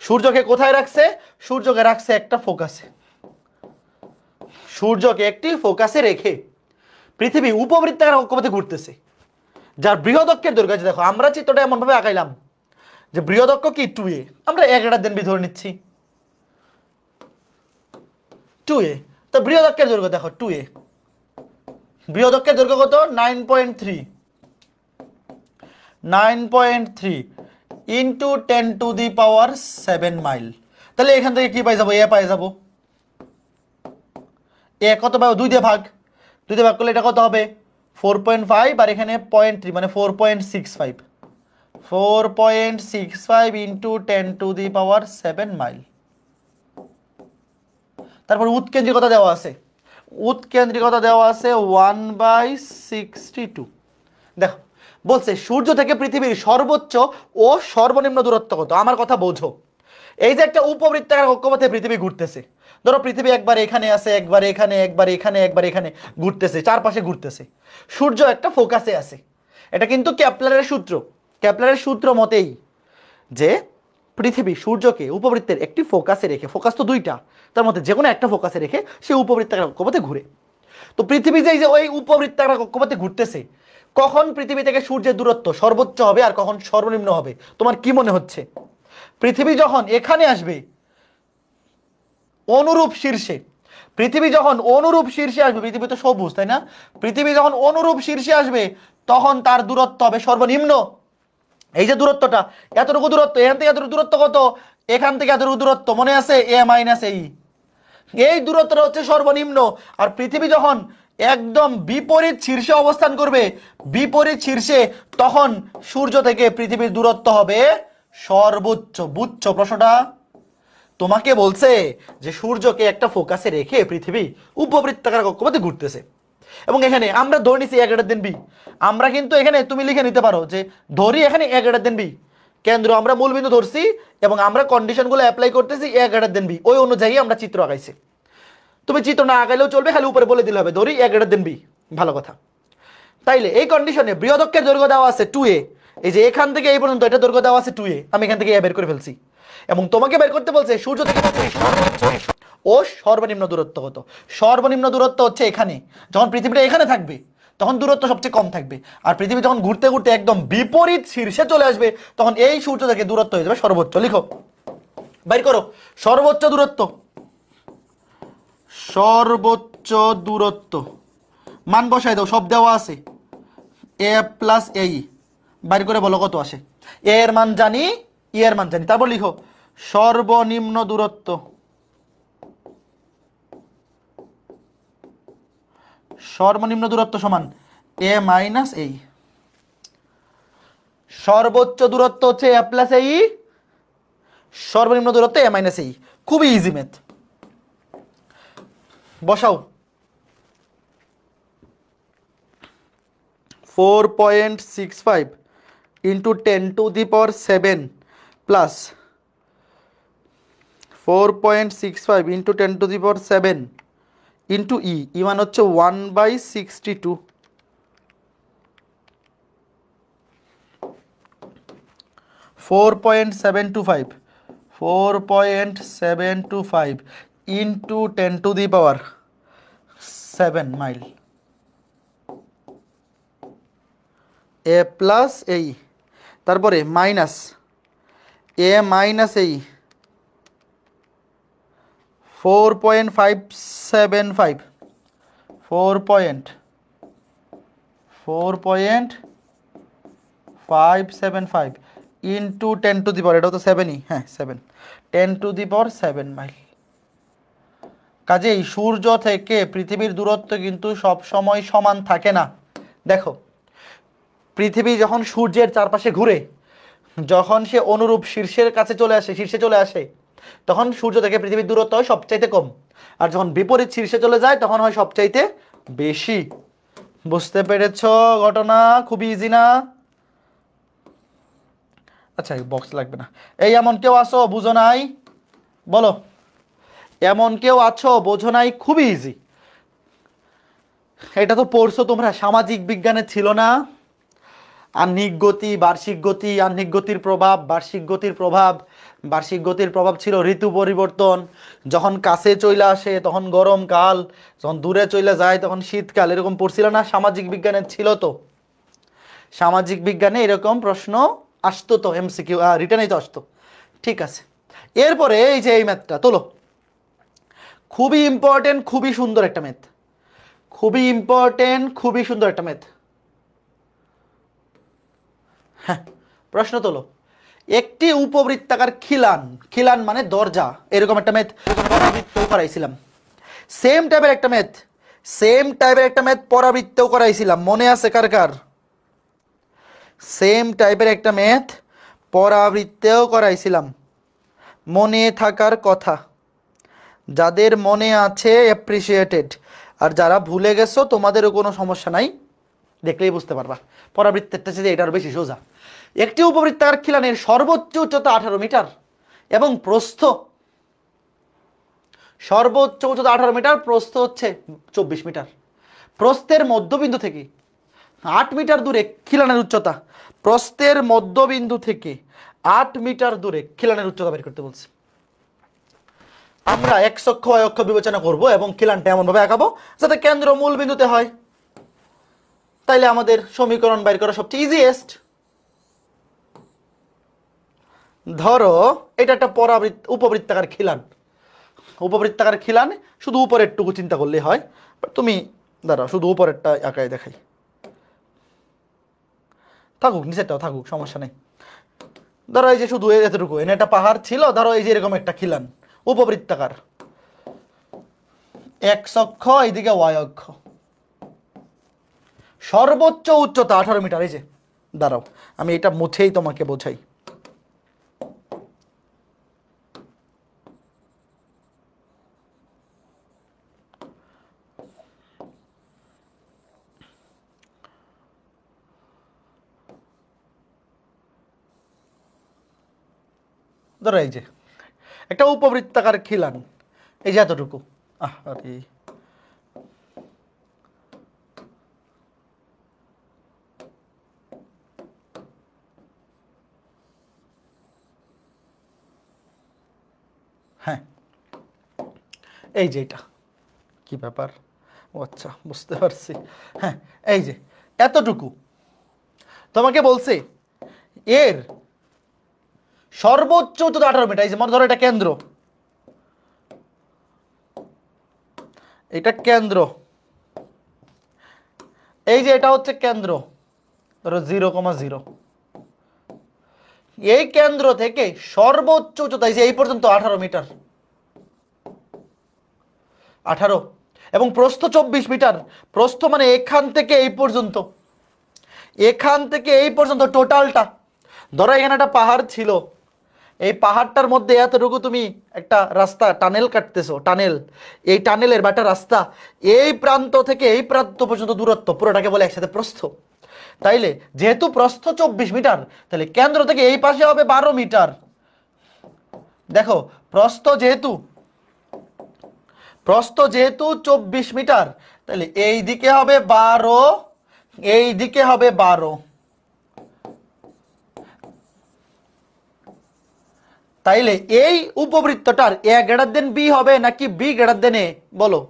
সূর্যকে কোথায় রাখছে, সূর্যকে রাখছে একটা ফোকাসে। সূর্যকে একটি ফোকাসে রেখে পৃথিবী উপবৃত্তাকার কক্ষপথে ঘুরতেছে, যার বৃহদক্ষের দৈর্ঘ্য, দেখো আমরা চিত্রটা এমন ভাবে আঁকাইলাম যে বৃহদক্ষ কি 2a, আমরা 1/10 ধরে নিচ্ছি 2a। তো বৃহদক্ষের দৈর্ঘ্য দেখো 2a, বৃহদক্ষের দৈর্ঘ্য কত 9.3 ইন্টু 10⁻⁷ মাইল। তাহলে এখান থেকে কি পাই যাবো, এ পাই যাবো, এ কত পাবো, 2 দিয়ে ভাগ, 2 দিয়ে ভাগ করলে এটা কত হবে 4.5, আর এখানে 0.3 মানে 4.65, 4.65 ইন্টু 10⁻⁷ মাইল। তারপর উৎকেন্দ্রিকতা দেওয়া আছে, উৎকেন্দ্রিকতা দেওয়া আছে 1/62। দেখো বলছে সূর্য থেকে পৃথিবীর সর্বোচ্চ ও সর্বনিম্ন দূরত্ব কত। আমার কথা বোঝো, এই যে একটা উপবৃত্তাকার কক্ষপথে পৃথিবী ঘুরতেছে, ধরো পৃথিবী একবার এখানে আছে, একবার এখানে, একবার এখানে, একবার এখানে ঘুরতেছে, চারপাশে ঘুরতেছে, সূর্য একটা ফোকাসে আছে। এটা কিন্তু কেপলারের সূত্র, কেপলারের সূত্র মতেই যে পৃথিবী সূর্যকে উপবৃত্তের একটি ফোকাসে রেখে, ফোকাস তো দুইটা, তার মধ্যে যে কোনো একটা ফোকাসে রেখে সে উপবৃত্তাকার কক্ষপথে ঘুরে। তো পৃথিবী যে এই যে ওই উপবৃত্তাকার কক্ষপথে ঘুরতেছে, কখন পৃথিবী থেকে সূর্যের দূরত্ব সর্বোচ্চ হবে আর কখন সর্বনিম্ন হবে তোমার কি মনে হচ্ছে? পৃথিবী যখন এখানে আসবে অনুরূপ শীর্ষে, পৃথিবী যখন অনুরূপ শীর্ষে আসবে, পৃথিবী তো সবুজ তাই না, পৃথিবী যখন অনুরূপ শীর্ষে আসবে তখন তার দূরত্ব হবে সর্বনিম্ন। এই যে দূরত্বটা, এতটুকু দূরত্ব, এখান থেকে এতটুকু দূরত্ব কত, এখান থেকে এতটুকু দূরত্ব মনে আছে a-e, এই দূরত্বটা হচ্ছে সর্বনিম্ন। আর পৃথিবী যখন একদম বিপরীত শীর্ষে অবস্থান করবে, বিপরীত শীর্ষে, তখন সূর্য থেকে পৃথিবীর দূরত্ব হবে সর্বোচ্চ। বুঝছো প্রশ্নটা? তোমাকে বলছে যে সূর্যকে একটা ফোকাসে রেখে পৃথিবী উপবৃত্তাকার কক্ষপথে ঘুরতেছে, এবং এখানে আমরা ধরে নিছি a>b। আমরা কিন্তু এখানে তুমি লিখে নিতে পারো যে ধরি এখানে a>b, কেন্দ্র আমরা মূলবিন্দু ধরছি এবং আমরা কন্ডিশনগুলো অ্যাপ্লাই করতেছি a>b, ওই অনুযায়ী আমরা চিত্র আঁকাইছি। তুমি চিত্র না আঁকাইলেও চলবে, খালি উপরে বলে দিলে হবে ধরি a>b, ভালো কথা। তাইলে এই কন্ডিশনে বৃহদক্ষের দৈর্ঘ্য দেওয়া আছে 2a, এই যে এখান থেকে এই পর্যন্ত এটা দৈর্ঘ্য দেওয়া আছে 2a, আমি এখান থেকে বের করে ফেলছি, এবং তোমাকে বের করতে বলছে সূর্য থেকে ও সর্বনিম্ন দূরত্ব কত। সর্বনিম্ন দূরত্ব হচ্ছে এখানে, যখন পৃথিবীটা এখানে থাকবে তখন দূরত্ব সবচেয়ে কম থাকবে, আর পৃথিবী যখন ঘুরতে ঘুরতে একদম বিপরীত শীর্ষে চলে আসবে তখন এই সূর্য থেকে দূরত্ব হয়ে যাবে সর্বোচ্চ। লিখো, বাইর করো সর্বোচ্চ দূরত্ব, সর্বোচ্চ দূরত্ব মান বসাই দাও, সব দেওয়া আছে, a+e, বাইর করে বলো কত আসে। a এর মান জানি, e এর মান জানি, তারপর লিখো সর্বনিম্ন দূরত্ব, সর্বনিম্ন দূরত্ব সমান a-e, সর্বোচ্চ দূরত্ব হচ্ছে a+e, সর্বনিম্ন দূরত্ব a-e। খুবই ইজি ম্যাথ, বসাও। 4.65 ইন্টু 10⁻⁷ প্লাস 4.65 ইন্টু 10⁻⁷ ইন্টু ই, মান হচ্ছে 1/62, 4.725 4.725 ইন্টু 10⁻7 মাইল, এ প্লাস এই, তারপরে মাইনাস এ মাইনাস এই 4.575 4.575 ইন্টু 10⁻, এটাও তো 7ই, হ্যাঁ 7, 10⁻7 মাইল। কাজেই সূর্য থেকে পৃথিবীর দূরত্ব কিন্তু সব সময় সমান থাকে না। দেখো, পৃথিবী যখন সূর্যের চারপাশে ঘুরে, যখন সে অনুরূপ শীর্ষে চলে আসে, তখন সূর্য থেকে পৃথিবীর দূরত্ব হয় সবচাইতে কম, আর যখন বিপরীত শীর্ষে চলে যায় তখন হয় সবচাইতে বেশি। বুঝতে পেরেছ ঘটনা? খুবই ইজি না? আচ্ছা, বক্স লাগবে না। এই এমন কেউ আছো বুঝো নাই? বলো, এমন কেউ আছো বোঝো নাই? খুবই ইজি। এটা তো পড়ছো তোমরা, সামাজিক বিজ্ঞানে ছিল না? আহ্নিক গতি, বার্ষিক গতি, আহ্নিক গতির প্রভাব, বার্ষিক গতির প্রভাব। বার্ষিক গতির প্রভাব ছিল ঋতু পরিবর্তন, যখন কাছে চলে আসে তখন গরমকাল, যখন দূরে চলে যায় তখন শীতকাল, এরকম পড়ছিল না? সামাজিক বিজ্ঞানে ছিল তো। সামাজিক বিজ্ঞানে এরকম প্রশ্ন আসতো তো, এমসিকিউ রিটেনেই তো আসতো। ঠিক আছে, এরপরে এই যে এই ম্যাথটা তোলো, খুবই ইম্পর্টেন্ট, খুবই সুন্দর একটা ম্যাথ, খুবই ইম্পর্টেন্ট, খুবই সুন্দর একটা ম্যাথ। হ্যাঁ, প্রশ্ন তোলো। একটি উপবৃত্তাকার খিলান, খিলান মানে দরজা, এরকম একটা ম্যাথ পরাবৃত্তেও করাইছিলাম। সেম টাইপের একটা ম্যাথ পরাবৃত্তেও করাইছিলাম, মনে আছে কার কার? সেম টাইপের একটা ম্যাথ পরাবৃত্তেও করাইছিলাম, মনে থাকার কথা। যাদের মনে আছে অ্যাপ্রিসিয়েটেড, আর যারা ভুলে গেছো তোমাদেরও কোনো সমস্যা নাই, দেখলেই বুঝতে পারবা। পরাবৃত্তেরটা যে এটার বেশি সোজা। একটি উপবৃত্তাকার খিলানের সর্বোচ্চ উচ্চতা 18 মিটার এবং প্রস্থ, সর্বোচ্চ উচ্চতা 18 মিটার, প্রস্থ হচ্ছে 24 মিটার। প্রস্থের মধ্যবিন্দু থেকে 8 মিটার দূরে খিলানের উচ্চতা, প্রস্থের মধ্যবিন্দু থেকে 8 মিটার দূরে খিলানের উচ্চতা বের করতে বলছে। আমরা x অক্ষ y অক্ষ বিবেচনা করব এবং খিলানটা এমনভাবে আঁকাবো যাতে কেন্দ্র মূল বিন্দুতে হয়। তাইলে আমাদের সমীকরণ বাইর করা সবচেয়ে ইজিয়েস্ট। ধরো এটা একটা উপবৃত্তাকার খিলান, উপবৃত্তাকার খিলান, শুধু উপরের টুকু চিন্তা করলেই হয়। তুমি দাঁড়াও, শুধু উপরেরটা আঁকায় দেখাই, থাকুক নিচেরটাও থাকুক, সমস্যা নেই। ধরো এই যে শুধু এতটুকু, এনে একটা পাহাড় ছিল, ধরো এই যে এরকম একটা খিলান উপবৃত্তাকার, x অক্ষ এইদিকে y অক্ষ, সর্বোচ্চ উচ্চতা 18 মিটার। এই যে দাঁড়াও, আমি এটা মুছেই তোমাকে বোঝাই। ধরো এই যে একটা উপবৃত্তাকার খিলান, এই যে এতটুকু, আরে হ্যাঁ, এই যে এটা কি ব্যাপার, ও আচ্ছা বুঝতে পারছি। হ্যাঁ, এই যে এতটুকু তোমাকে বলছে এর সর্বোচ্চ উচ্চতা 18 মিটার। এই যে মনে ধরো এটা কেন্দ্র, এটা কেন্দ্র, এই যে এটা হচ্ছে কেন্দ্র, ধরো 0,0, এই কেন্দ্র থেকে সর্বোচ্চ উচ্চতা এই যে এই পর্যন্ত 18 মিটার, 18, এবং প্রস্থ 24 মিটার। প্রস্থ মানে এখান থেকে এই পর্যন্ত, এখান থেকে এই পর্যন্ত টোটালটা। ধরো এখানে একটা পাহাড় ছিল, এই পাহাড়টার মধ্যে এতটুকু তুমি একটা রাস্তা টানেল কাটতেছো, টানেল, এই টানেলের বা একটা রাস্তা, এই প্রান্ত থেকে এই প্রান্ত পর্যন্ত দূরত্ব পুরোটাকে বলে একসাথে প্রস্থ। তাইলে যেহেতু প্রস্থ 24 মিটার, তাহলে কেন্দ্র থেকে এই পাশে হবে 12 মিটার। দেখো প্রস্থ যেহেতু 24 মিটার, তাহলে এই দিকে হবে 12, এই দিকে হবে 12, তাইলে এই উপবৃত্তটার এ গ্রেটার দেন বি হবে নাকি বি গ্রেটার দেন এ, বলো।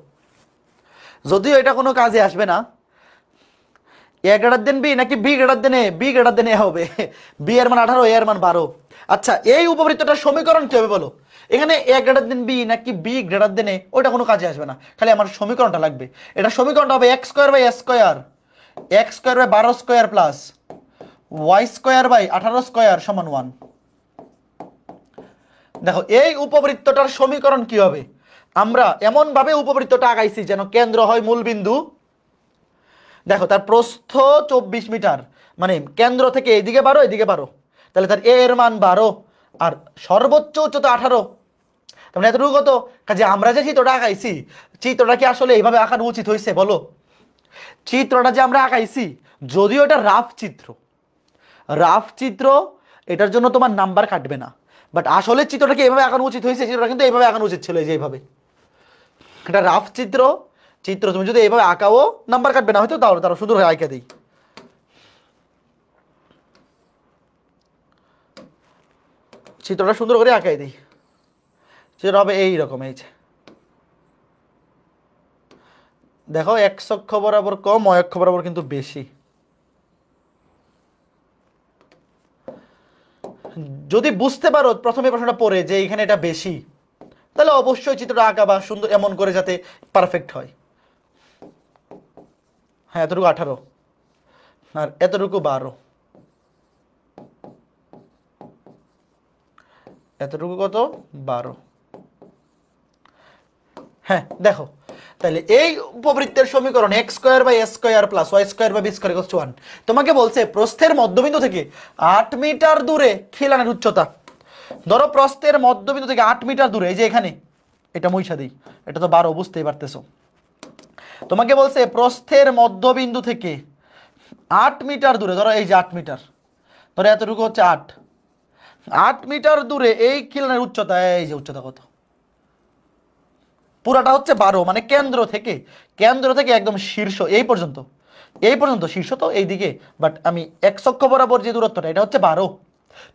যদিও এটা কোনো কাজে আসবে না, এ গ্রেটার দেন বি নাকি বি গ্রেটার দেন এ, বি গ্রেটার দেন এ হবে। বি এর মান 18, এ এর মান 12। আচ্ছা, এই উপবৃত্তটার সমীকরণ কি হবে বলো। এখানে এ গ্রেটার দেন বি নাকি বি গ্রেটার দেন এ, ওইটা কোনো কাজে আসবে না, খালি আমার সমীকরণটা লাগবে। এটা সমীকরণটা হবে X square by A square, X square by 12 square plus Y square by 18 square সমান 1। দেখো এই উপবৃত্তটার সমীকরণ কি হবে, আমরা এমন ভাবে উপবৃত্তটা আগাইছি যেন কেন্দ্র হয় মূলবিন্দু। দেখো তার প্রস্থ 24 মিটার, মানে কেন্দ্র থেকে এদিকে 12 এদিকে 12, তাহলে তার এ এর মান 12 আর সর্বোচ্চ উচ্চতা 18। তার মানে এতটুকু কত, কাজে আমরা যে চিত্রটা আঁকাইছি, চিত্রটা কি আসলে এইভাবে আঁকানো উচিত হয়েছে বলো। চিত্রটা যে আমরা আঁকাইছি, যদিও এটা রাফ চিত্র, রাফ চিত্র, এটার জন্য তোমার নাম্বার কাটবে না, বাট আসলে চিত্রটাকে এইভাবে আঁকানো উচিত হয়েছে, চিত্রটা কিন্তু এইভাবে আঁকানো উচিত ছিল, এই যে এইভাবে। এটা রাফ চিত্র, চিত্র তুমি যদি এইভাবে আঁকাও নাম্বার কাটবে না হয়তো, তাহলে তারা সুন্দর হয়ে আঁকা দিই। চিত্রটা সুন্দর করে আঁকাই দিই, চিত্র হবে এইরকম। এই যে দেখো এক্স অক্ষ বরাবর কম, y অক্ষ বরাবর কিন্তু বেশি। যদি বুঝতে পারো প্রথমে প্রশ্নটা পড়ে যে এখানে এটা বেশি, তাহলে অবশ্যই চিত্রটা আঁকা বা সুন্দর এমন করে যাতে পারফেক্ট হয়। হ্যাঁ, এতটুকু 18 আর এতটুকু 12, এতটুকু কত 12। হ্যাঁ দেখো, তাহলে এই উপবৃত্তের সমীকরণ X square by A square plus Y square by B square equals to 1। তোমাকে বলছে প্রস্থের মধ্যবিন্দু থেকে 8 মিটার দূরে খিলানের উচ্চতা। ধরো প্রস্থের মধ্যবিন্দু থেকে 8 মিটার দূরে, এই যে এখানে, এটা মুইছা দিই, এটা তো 12 বুঝতেই পারতেছো। তোমাকে বলছে প্রস্থের মধ্যবিন্দু থেকে 8 মিটার দূরে, ধরো এই যে 8 মিটার, ধরো এতটুকু হচ্ছে 8 মিটার দূরে এই খিলানের উচ্চতা, এই যে উচ্চতা কত, পুরাটা হচ্ছে 12, মানে কেন্দ্র থেকে একদম শীর্ষ এই পর্যন্ত, এই পর্যন্ত শীর্ষ তো এইদিকে, বাট আমি এক্স অক্ষ বরাবর যে দূরত্বটা এটা হচ্ছে 12।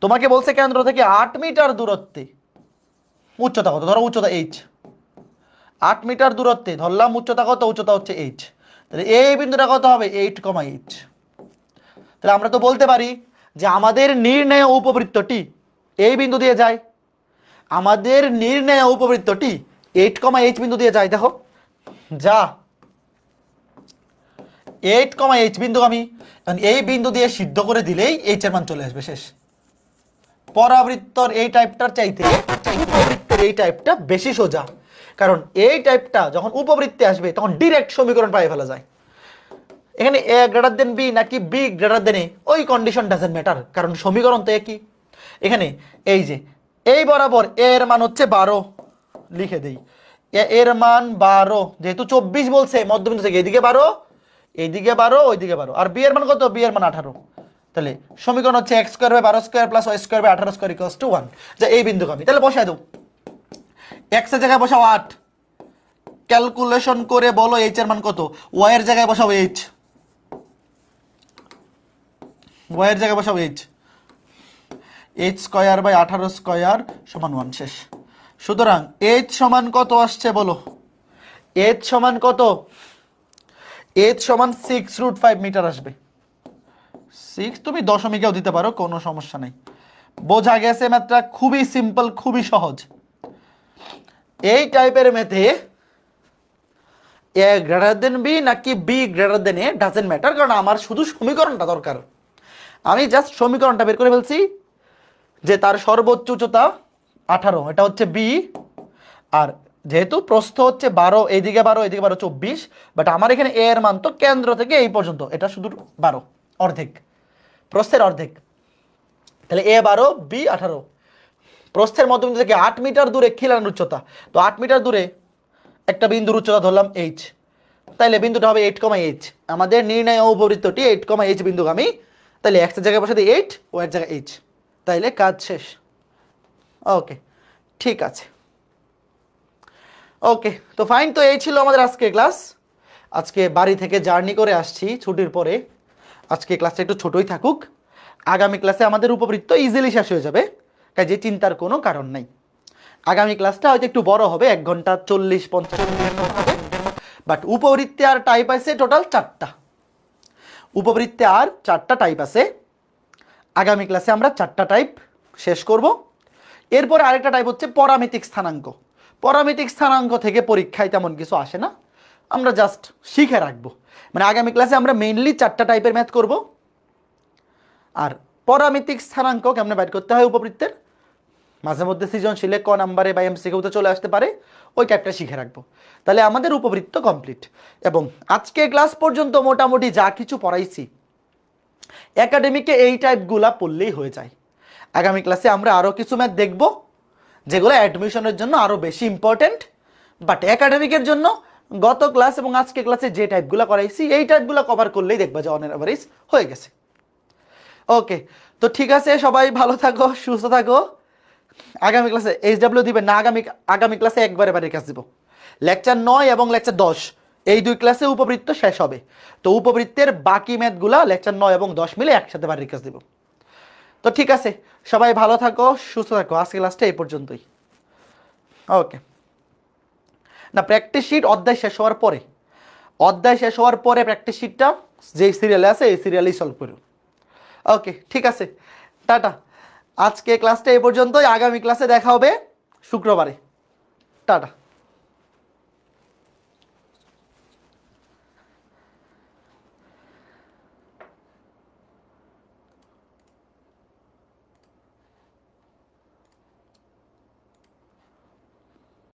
তোমাকে বলছে কেন্দ্র থেকে 8 মিটার দূরত্বে উচ্চতা কত, ধরো উচ্চতা এইচ, 8 মিটার দূরত্বে ধরলাম উচ্চতা কত, উচ্চতা হচ্ছে এইচ, তাহলে এই বিন্দুটা কত হবে 8,8। তাহলে আমরা তো বলতে পারি যে আমাদের নির্ণেয় উপবৃত্তটি এই বিন্দু দিয়ে যায়, আমাদের নির্ণেয় উপবৃত্তটি 8,h বিন্দু দিয়ে যায়। দেখো যা 8,h বিন্দু, আমি এই বিন্দু দিয়ে সিদ্ধ করে দিলেই এইচ এর মান চলে আসবে, শেষ। পরাবৃত্তর এই টাইপটার চাইতে উপবৃত্তের এই টাইপটা বেশি সোজা, কারণ এই টাইপটা যখন উপবৃত্তে আসবে তখন ডিরেক্ট সমীকরণ পাই ফেলা যায়। এখানে এ গ্রেটার দেন বি নাকি বি গ্রেটার দেন এ, ওই কন্ডিশন ডাজেন্ট ম্যাটার, কারণ সমীকরণ তো একই। এখানে এই যে এই বরাবর এ এর মান হচ্ছে 12, লিখে দেই এ এর মান 12, যেহেতু 24 বলছে মধ্যবিন্দু থেকে এদিকে 12, এইদিকে 12, ওইদিকে 12, আর বি এর মান কত, বি এর মান 18। তাহলে সমীকরণ হচ্ছে X square by 12 square plus Y square by 18 square equals to 1। যা এই বিন্দুকে আমি তাহলে বসাই দেব, এক্স এর জায়গায় বসাও 8, ক্যালকুলেশন করে বলো এইচ এর মান কত, ওয়াই এর জায়গায় বসাও এইচ, ওয়াই এর জায়গায় বসাও H, H square by 18 square সমান 1, শেষ। সুতরাং এইচ সমান কত আসছে বলো, এইচ সমান কত, এইচ সমান 6√5 মিটার আসবে। 6 তুমি দশমিকেও দিতে পারো, কোনো সমস্যা নেই। বোঝা গেছে ম্যাথটা খুবই সিম্পল, খুবই সহজ। এই টাইপের ম্যাথে এ গ্রেটার দেন বি নাকি B greater than A doesn't matter, কারণ আমার শুধু সমীকরণটা দরকার। আমি জাস্ট সমীকরণটা বের করে ফেলছি যে তার সর্বোচ্চ উচ্চতা 18, এটা হচ্ছে বি, আর যেহেতু প্রস্থ হচ্ছে 12, এইদিকে 12 এইদিকে 12, 24, বাট আমার এখানে এ এর মান তো কেন্দ্র থেকে এই পর্যন্ত, এটা শুধু 12, অর্ধেক, প্রস্থের অর্ধেক। তাহলে এ 12 বি 18, প্রস্থের মধ্যবিন্দু থেকে 8 মিটার দূরে খিলানের উচ্চতা, তো 8 মিটার দূরে একটা বিন্দুর উচ্চতা ধরলাম এইচ, তাইলে বিন্দুটা হবে 8,h। আমাদের নির্ণয় উপবৃত্তটি 8,h বিন্দুগামী, তাহলে এক্স এর জায়গায় বসে দিই 8, ওয়াই এর জায়গায় h, তাইলে কাজ শেষ। ওকে, ঠিক আছে। ওকে, তো ফাইন, তো এই ছিল আমাদের আজকে ক্লাস। আজকে বাড়ি থেকে জার্নি করে আসছি ছুটির পরে, আজকে ক্লাসটা একটু ছোটই থাকুক। আগামী ক্লাসে আমাদের উপবৃত্ত ইজিলি শেষ হয়ে যাবে, কাজে চিন্তার কোনো কারণ নাই। আগামী ক্লাসটা হয়তো একটু বড় হবে, 1 ঘন্টা 40-50 মিনিট হবে, বাট উপবৃত্তে আর টাইপ আছে টোটাল 4টা। উপবৃত্তে আর 4টা টাইপ আছে। আগামী ক্লাসে আমরা 4টা টাইপ শেষ করব। এরপরে আরেকটা টাইপ হচ্ছে পরামিতিক স্থানাঙ্ক। পরামিতিক স্থানাঙ্ক থেকে পরীক্ষায় তেমন কিছু আসে না, আমরা জাস্ট শিখে রাখবো। মানে আগামী ক্লাসে আমরা মেইনলি 4টা টাইপের ম্যাথ করব। আর পরামিতিক স্থানাঙ্ক কেমনে বের করতে হয় উপবৃত্তের, মাঝে মধ্যে সৃজনশীলে ক নাম্বারে বা এমসিকিউতে চলে আসতে পারে, ওই টাইপটা শিখে রাখবো। তাহলে আমাদের উপবৃত্ত কমপ্লিট। এবং আজকে ক্লাস পর্যন্ত মোটামুটি যা কিছু পড়াইছি একাডেমিকে এই টাইপগুলা পড়লেই হয়ে যায়। আগামী ক্লাসে আমরা আরও কিছু ম্যাথ দেখব যেগুলো অ্যাডমিশনের জন্য আরও বেশি ইম্পর্টেন্ট, বাট একাডেমিকের জন্য গত ক্লাস এবং আজকে ক্লাসে যে টাইপগুলো করাইছি এই টাইপগুলো কভার করলেই দেখবা যে অন এভারেজ হয়ে গেছে। ওকে, তো ঠিক আছে, সবাই ভালো থাকো, সুস্থ থাকো। আগামী ক্লাসে এইচডাব্লিউ দিবেন না, আগামী ক্লাসে একবারে বাড়ির কাজ দিব। লেকচার 9 এবং লেকচার 10 এই 2 ক্লাসে উপবৃত্ত শেষ হবে। তো উপবৃত্তের বাকি ম্যাথগুলা লেকচার 9 এবং 10 মিলে একসাথে বাড়ির কাজ দিব। তো ঠিক আছে, সবাই ভালো থাকো, সুস্থ থাকো। আজকে ক্লাসটা এই পর্যন্তই। ওকে, না প্র্যাকটিস শিট অধ্যায় শেষ হওয়ার পরে, প্র্যাকটিস শিটটা যেই সিরিয়ালে আছে এই সিরিয়ালেই সলভ করো। ওকে, ঠিক আছে, টাটা। আজকে ক্লাসটা এই পর্যন্তই, আগামী ক্লাসে দেখা হবে শুক্রবারে। টাটা।